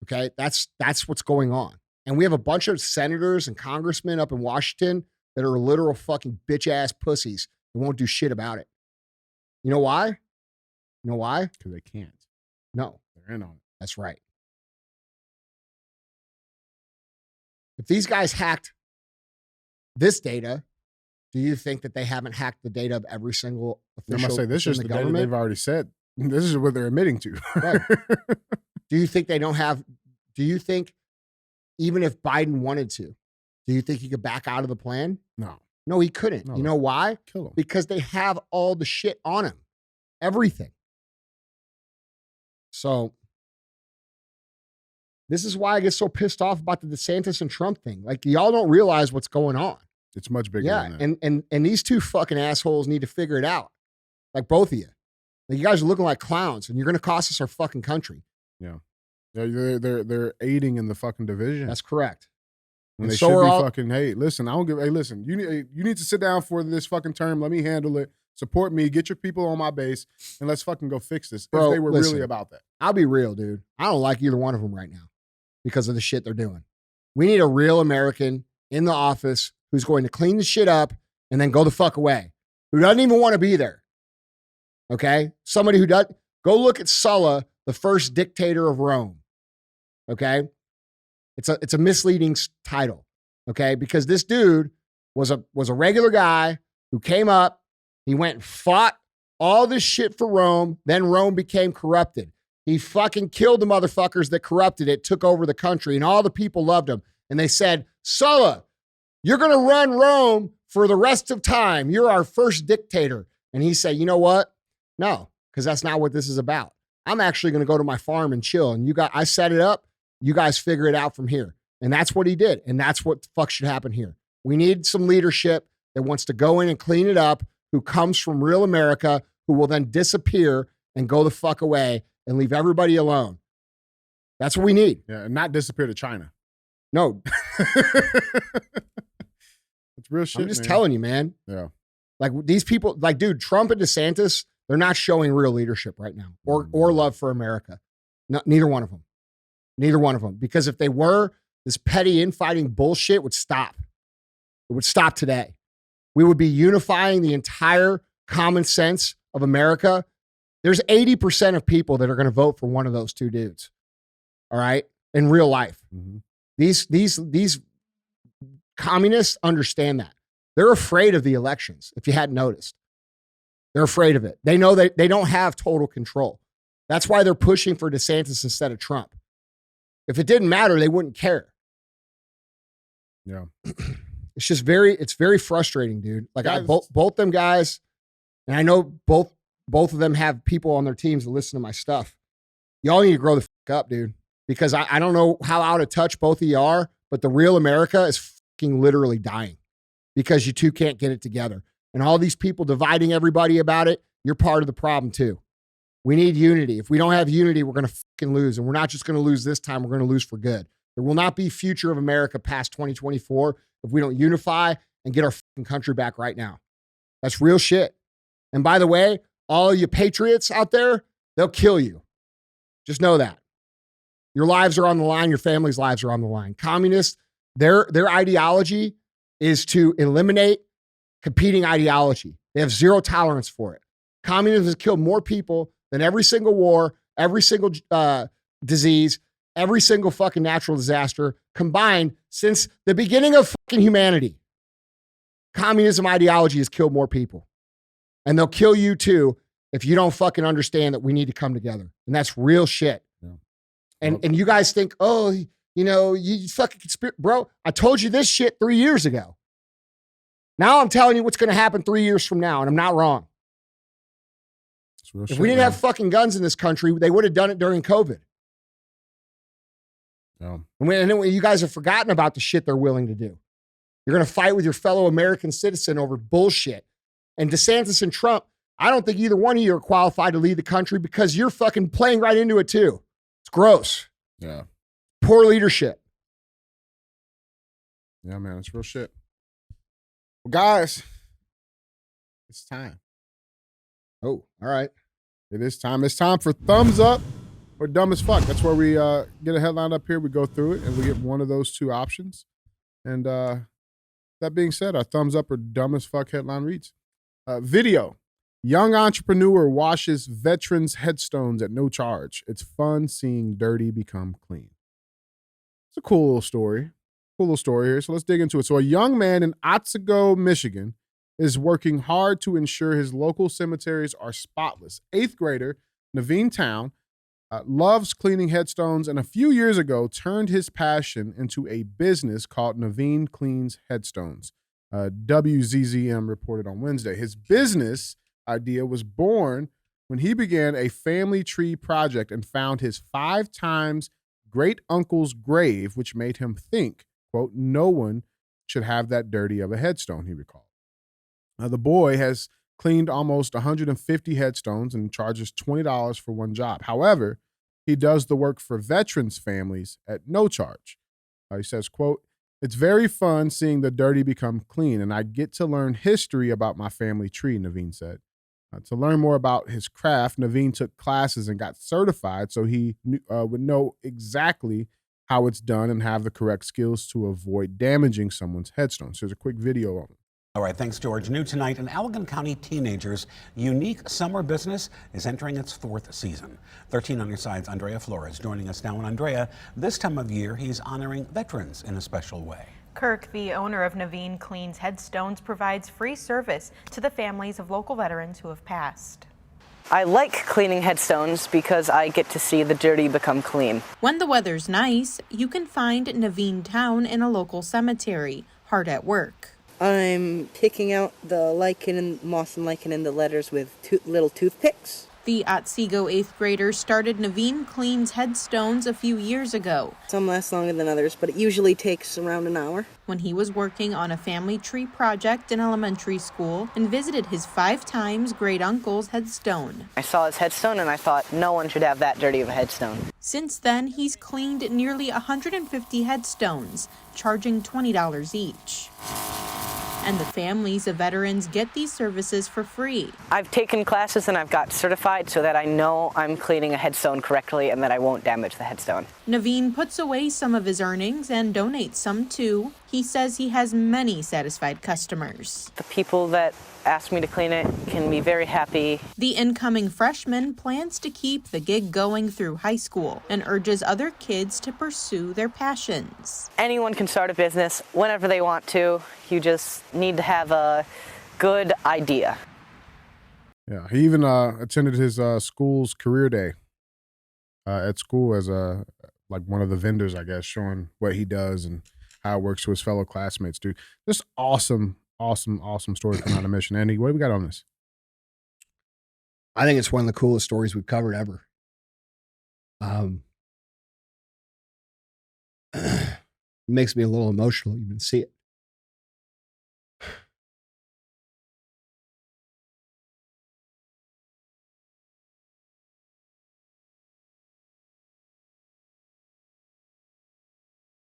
[SPEAKER 1] Okay. That's what's going on. And we have a bunch of senators and congressmen up in Washington that are literal fucking bitch ass pussies that won't do shit about it. You know why? You know why?
[SPEAKER 2] Because they can't.
[SPEAKER 1] No.
[SPEAKER 2] They're in on it.
[SPEAKER 1] That's right. If these guys hacked this data, do you think that they haven't hacked the data of every single official?
[SPEAKER 2] I must say, this is the
[SPEAKER 1] government?
[SPEAKER 2] data they've already said. This is what they're admitting to.
[SPEAKER 1] Right. Do you think do you think even if Biden wanted to, do you think he could back out of the plan? No, he couldn't.
[SPEAKER 2] No.
[SPEAKER 1] You know why?
[SPEAKER 2] Kill him.
[SPEAKER 1] Because they have all the shit on him. Everything. So this is why I get so pissed off about the DeSantis and Trump thing. Like, y'all don't realize what's going on.
[SPEAKER 2] It's much bigger than that.
[SPEAKER 1] And these two fucking assholes need to figure it out. Like, both of you. Like, you guys are looking like clowns, and you're going to cost us our fucking country.
[SPEAKER 2] Yeah. They're aiding in the fucking division.
[SPEAKER 1] That's correct.
[SPEAKER 2] When
[SPEAKER 1] And
[SPEAKER 2] they
[SPEAKER 1] so
[SPEAKER 2] should
[SPEAKER 1] are
[SPEAKER 2] be
[SPEAKER 1] all-
[SPEAKER 2] fucking, hey, listen, you need to sit down for this fucking term. Let me handle it. Support me. Get your people on my base, and let's fucking go fix this.
[SPEAKER 1] Bro,
[SPEAKER 2] if they were
[SPEAKER 1] listen.
[SPEAKER 2] really about that.
[SPEAKER 1] I'll be real, dude. I don't like either one of them right now because of the shit they're doing. We need a real American in the office who's going to clean the shit up and then go the fuck away, who doesn't even want to be there. Okay? Somebody who does. Go look at Sulla, the first dictator of Rome. Okay? It's a misleading title. okay? Because this dude was a regular guy who came up, he went and fought all this shit for Rome, then Rome became corrupted. He fucking killed the motherfuckers that corrupted it, took over the country, and all the people loved him. And they said, Sulla, you're going to run Rome for the rest of time. You're our first dictator. And he said, you know what? No, because that's not what this is about. I'm actually going to go to my farm and chill. And I set it up. You guys figure it out from here. And that's what he did. And that's what the fuck should happen here. We need some leadership that wants to go in and clean it up, who comes from real America, who will then disappear and go the fuck away and leave everybody alone. That's what we need.
[SPEAKER 2] Yeah, and not disappear to China.
[SPEAKER 1] No.
[SPEAKER 2] It's real shit,
[SPEAKER 1] I'm just
[SPEAKER 2] man.
[SPEAKER 1] telling you, man.
[SPEAKER 2] Yeah.
[SPEAKER 1] Like these people, like, dude, Trump and DeSantis, they're not showing real leadership right now or love for America. No, neither one of them. Neither one of them. Because if they were, this petty infighting bullshit would stop. It would stop today. We would be unifying the entire common sense of America. There's 80% of people that are going to vote for one of those two dudes. All right? In real life.
[SPEAKER 2] Mm-hmm.
[SPEAKER 1] These communists understand that. They're afraid of the elections, if you hadn't noticed. They're afraid of it. They know that they don't have total control. That's why they're pushing for DeSantis instead of Trump. If it didn't matter, they wouldn't care.
[SPEAKER 2] Yeah.
[SPEAKER 1] It's very frustrating, dude. Like both them guys, and I know both of them have people on their teams that listen to my stuff. Y'all need to grow the fuck up, dude. Because I don't know how out of touch both of you are, but the real America is fucking literally dying because you two can't get it together. And all these people dividing everybody about it, you're part of the problem too. We need unity. If we don't have unity, we're going to fucking lose. And we're not just going to lose this time, we're going to lose for good. There will not be future of America past 2024 if we don't unify and get our fucking country back right now. That's real shit. And by the way, all you patriots out there, they'll kill you. Just know that. Your lives are on the line. Your family's lives are on the line. Communists, their ideology is to eliminate competing ideology. They have zero tolerance for it. Communism has killed more people than every single war, every single disease, every single fucking natural disaster combined since the beginning of fucking humanity. Communism ideology has killed more people. And they'll kill you too if you don't fucking understand that we need to come together. And that's real shit. Yeah. And you guys think, oh, you know, you fucking conspiracy. Bro, I told you this shit 3 years ago. Now I'm telling you what's going to happen 3 years from now, and I'm not wrong. If we didn't have fucking guns in this country, they would have done it during COVID.
[SPEAKER 2] Yeah.
[SPEAKER 1] And you guys have forgotten about the shit they're willing to do. You're going to fight with your fellow American citizen over bullshit. And DeSantis and Trump, I don't think either one of you are qualified to lead the country because you're fucking playing right into it too. It's gross.
[SPEAKER 2] Yeah.
[SPEAKER 1] Poor leadership.
[SPEAKER 2] Yeah, man, it's real shit. Well, guys, it's time.
[SPEAKER 1] Oh, all right.
[SPEAKER 2] It is time. It's time for Thumbs Up or Dumb as Fuck. That's where we get a headline up here. We go through it, and we get one of those two options. And that being said, our Thumbs Up or Dumb as Fuck headline reads, video. Young entrepreneur washes veterans' headstones at no charge. It's fun seeing dirty become clean. It's a cool little story. Cool little story here. So let's dig into it. So a young man in Otsego, Michigan, is working hard to ensure his local cemeteries are spotless. 8th grader Naveen Town loves cleaning headstones, and a few years ago turned his passion into a business called Naveen Cleans Headstones. WZZM reported on Wednesday. His business idea was born when he began a family tree project and found his 5 times great uncle's grave, which made him think, quote, no one should have that dirty of a headstone, he recalled. The boy has cleaned almost 150 headstones and charges $20 for one job. However, he does the work for veterans' families at no charge. He says, quote, it's very fun seeing the dirty become clean, and I get to learn history about my family tree, Naveen said. To learn more about his craft, Naveen took classes and got certified so he would know exactly how it's done and have the correct skills to avoid damaging someone's headstone. So here's a quick video of it.
[SPEAKER 4] All right, thanks, George. New tonight, an Allegan County teenager's unique summer business is entering its 4th season. 13 on your side's Andrea Flores joining us now. And Andrea, this time of year, he's honoring veterans in a special way.
[SPEAKER 5] Kirk, the owner of Naveen Cleans Headstones, provides free service to the families of local veterans who have passed.
[SPEAKER 6] I like cleaning headstones because I get to see the dirty become clean.
[SPEAKER 7] When the weather's nice, you can find Naveen Town in a local cemetery, hard at work.
[SPEAKER 8] I'm picking out the lichen and moss and lichen in the letters with little toothpicks.
[SPEAKER 7] The Otsego 8th graders started Naveen Cleans Headstones a few years ago.
[SPEAKER 8] Some last longer than others, but it usually takes around an hour.
[SPEAKER 7] When he was working on a family tree project in elementary school and visited his 5 times great uncle's headstone.
[SPEAKER 6] I saw his headstone and I thought no one should have that dirty of a headstone.
[SPEAKER 7] Since then, he's cleaned nearly 150 headstones, charging $20 each. And the families of veterans get these services for free.
[SPEAKER 6] I've taken classes and I've got certified so that I know I'm cleaning a headstone correctly and that I won't damage the headstone.
[SPEAKER 7] Naveen puts away some of his earnings and donates some too. He says he has many satisfied customers.
[SPEAKER 6] The people that ask me to clean it can be very happy.
[SPEAKER 7] The incoming freshman plans to keep the gig going through high school and urges other kids to pursue their passions.
[SPEAKER 6] Anyone can start a business whenever they want to. You just need to have a good idea.
[SPEAKER 2] Yeah, he even attended his school's career day at school as like one of the vendors, I guess, showing what he does and how it works to his fellow classmates, dude. Just awesome story coming out of Mission. Andy, what do we got on this?
[SPEAKER 1] I think it's one of the coolest stories we've covered ever. It makes me a little emotional even to see it.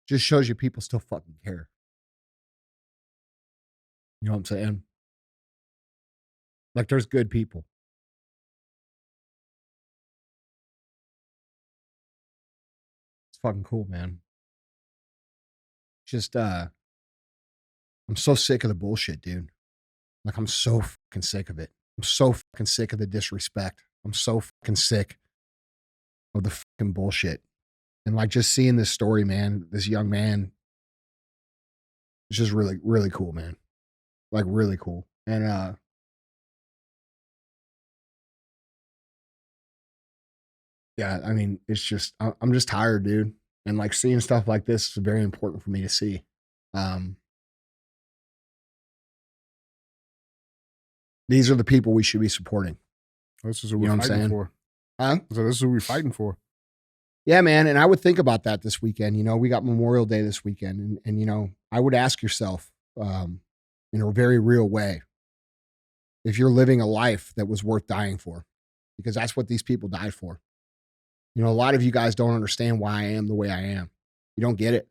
[SPEAKER 1] Just shows you people still fucking care. You know what I'm saying? Like, there's good people. It's fucking cool, man. Just, I'm so sick of the bullshit, dude. Like, I'm so fucking sick of it. I'm so fucking sick of the disrespect. I'm so fucking sick of the fucking bullshit. And like, just seeing this story, man, this young man, it's just really, really cool, man. Like, really cool. And yeah, I mean, it's just, I'm just tired, dude. And like, seeing stuff like this is very important for me to see. These are the people we should be supporting.
[SPEAKER 2] This is who we're fighting for.
[SPEAKER 1] Huh?
[SPEAKER 2] So this is who we're fighting for.
[SPEAKER 1] Yeah, man. And I would think about that this weekend. You know, we got Memorial Day this weekend. And you know, I would ask yourself, in a very real way, if you're living a life that was worth dying for, because that's what these people died for. You know, a lot of you guys don't understand why I am the way I am. You don't get it.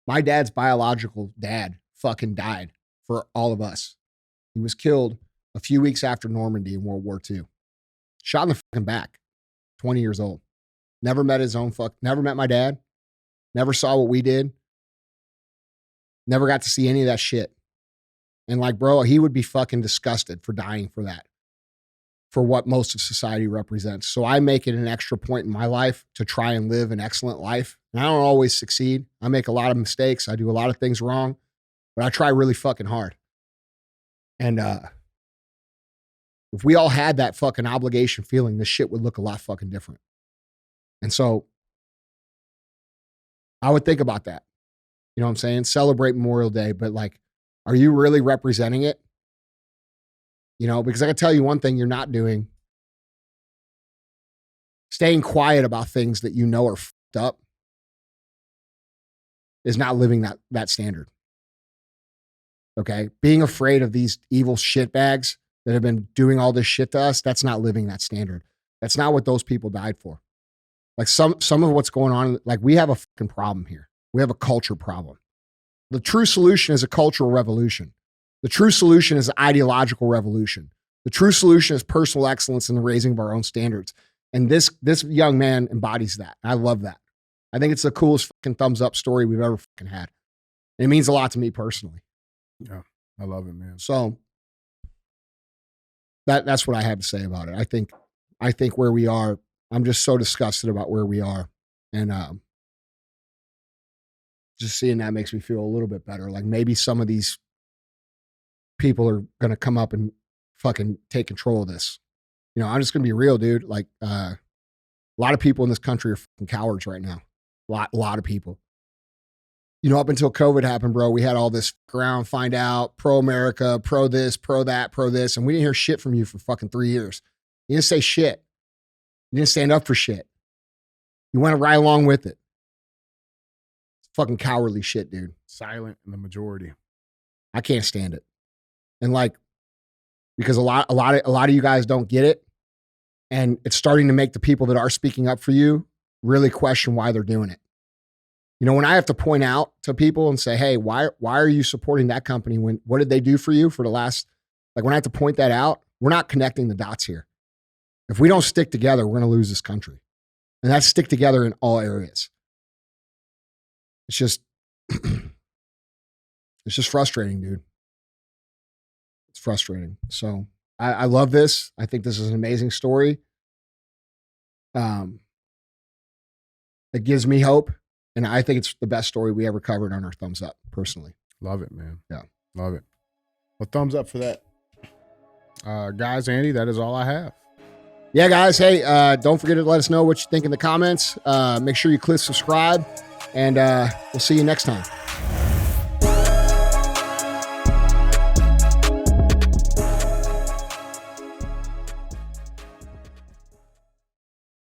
[SPEAKER 1] My dad's biological dad fucking died for all of us. He was killed a few weeks after Normandy in World War II. Shot in the fucking back, 20 years old. Never met never met my dad. Never saw what we did. Never got to see any of that shit. And like, bro, he would be fucking disgusted for dying for that, for what most of society represents. So I make it an extra point in my life to try and live an excellent life. And I don't always succeed. I make a lot of mistakes. I do a lot of things wrong, but I try really fucking hard. And if we all had that fucking obligation feeling, this shit would look a lot fucking different. And so I would think about that. You know what I'm saying? Celebrate Memorial Day, but like, are you really representing it? You know, because I can tell you one thing you're not doing. Staying quiet about things that you know are fucked up is not living that standard. Okay? Being afraid of these evil shitbags that have been doing all this shit to us, that's not living that standard. That's not what those people died for. Like some of what's going on, like we have a fucking problem here. We have a culture problem. The true solution is a cultural revolution. The true solution is an ideological revolution. The true solution is personal excellence in the raising of our own standards. And this young man embodies that. I love that. I think it's the coolest fucking thumbs up story we've ever fucking had. And it means a lot to me personally.
[SPEAKER 2] Yeah, I love it, man.
[SPEAKER 1] So that's what I had to say about it. I think where we are, I'm just so disgusted about where we are. And just seeing that makes me feel a little bit better. Like maybe some of these people are going to come up and fucking take control of this. You know, I'm just going to be real, dude. Like, a lot of people in this country are fucking cowards right now. A lot of people. You know, up until COVID happened, bro, we had all this ground, find out, pro-America, pro this, pro that, pro this, and we didn't hear shit from you for fucking 3 years. You didn't say shit. You didn't stand up for shit. You went right along with it. It's fucking cowardly shit, dude.
[SPEAKER 2] Silent in the majority.
[SPEAKER 1] I can't stand it. And like, because a lot of you guys don't get it, and it's starting to make the people that are speaking up for you really question why they're doing it. You know, when I have to point out to people and say, hey, why are you supporting that company? What did they do for you for the last, like when I have to point that out, we're not connecting the dots here. If we don't stick together, we're going to lose this country. And that's stick together in all areas. It's just, it's just frustrating, dude. It's frustrating. So I love this. I think this is an amazing story. It gives me hope. And I think it's the best story we ever covered on our Thumbs Up, personally.
[SPEAKER 2] Love it, man.
[SPEAKER 1] Yeah.
[SPEAKER 2] Love it. Well, thumbs up for that. Guys, Andy, that is all I have.
[SPEAKER 1] Yeah, guys. Hey, don't forget to let us know what you think in the comments. Make sure you click subscribe, and we'll see you next time.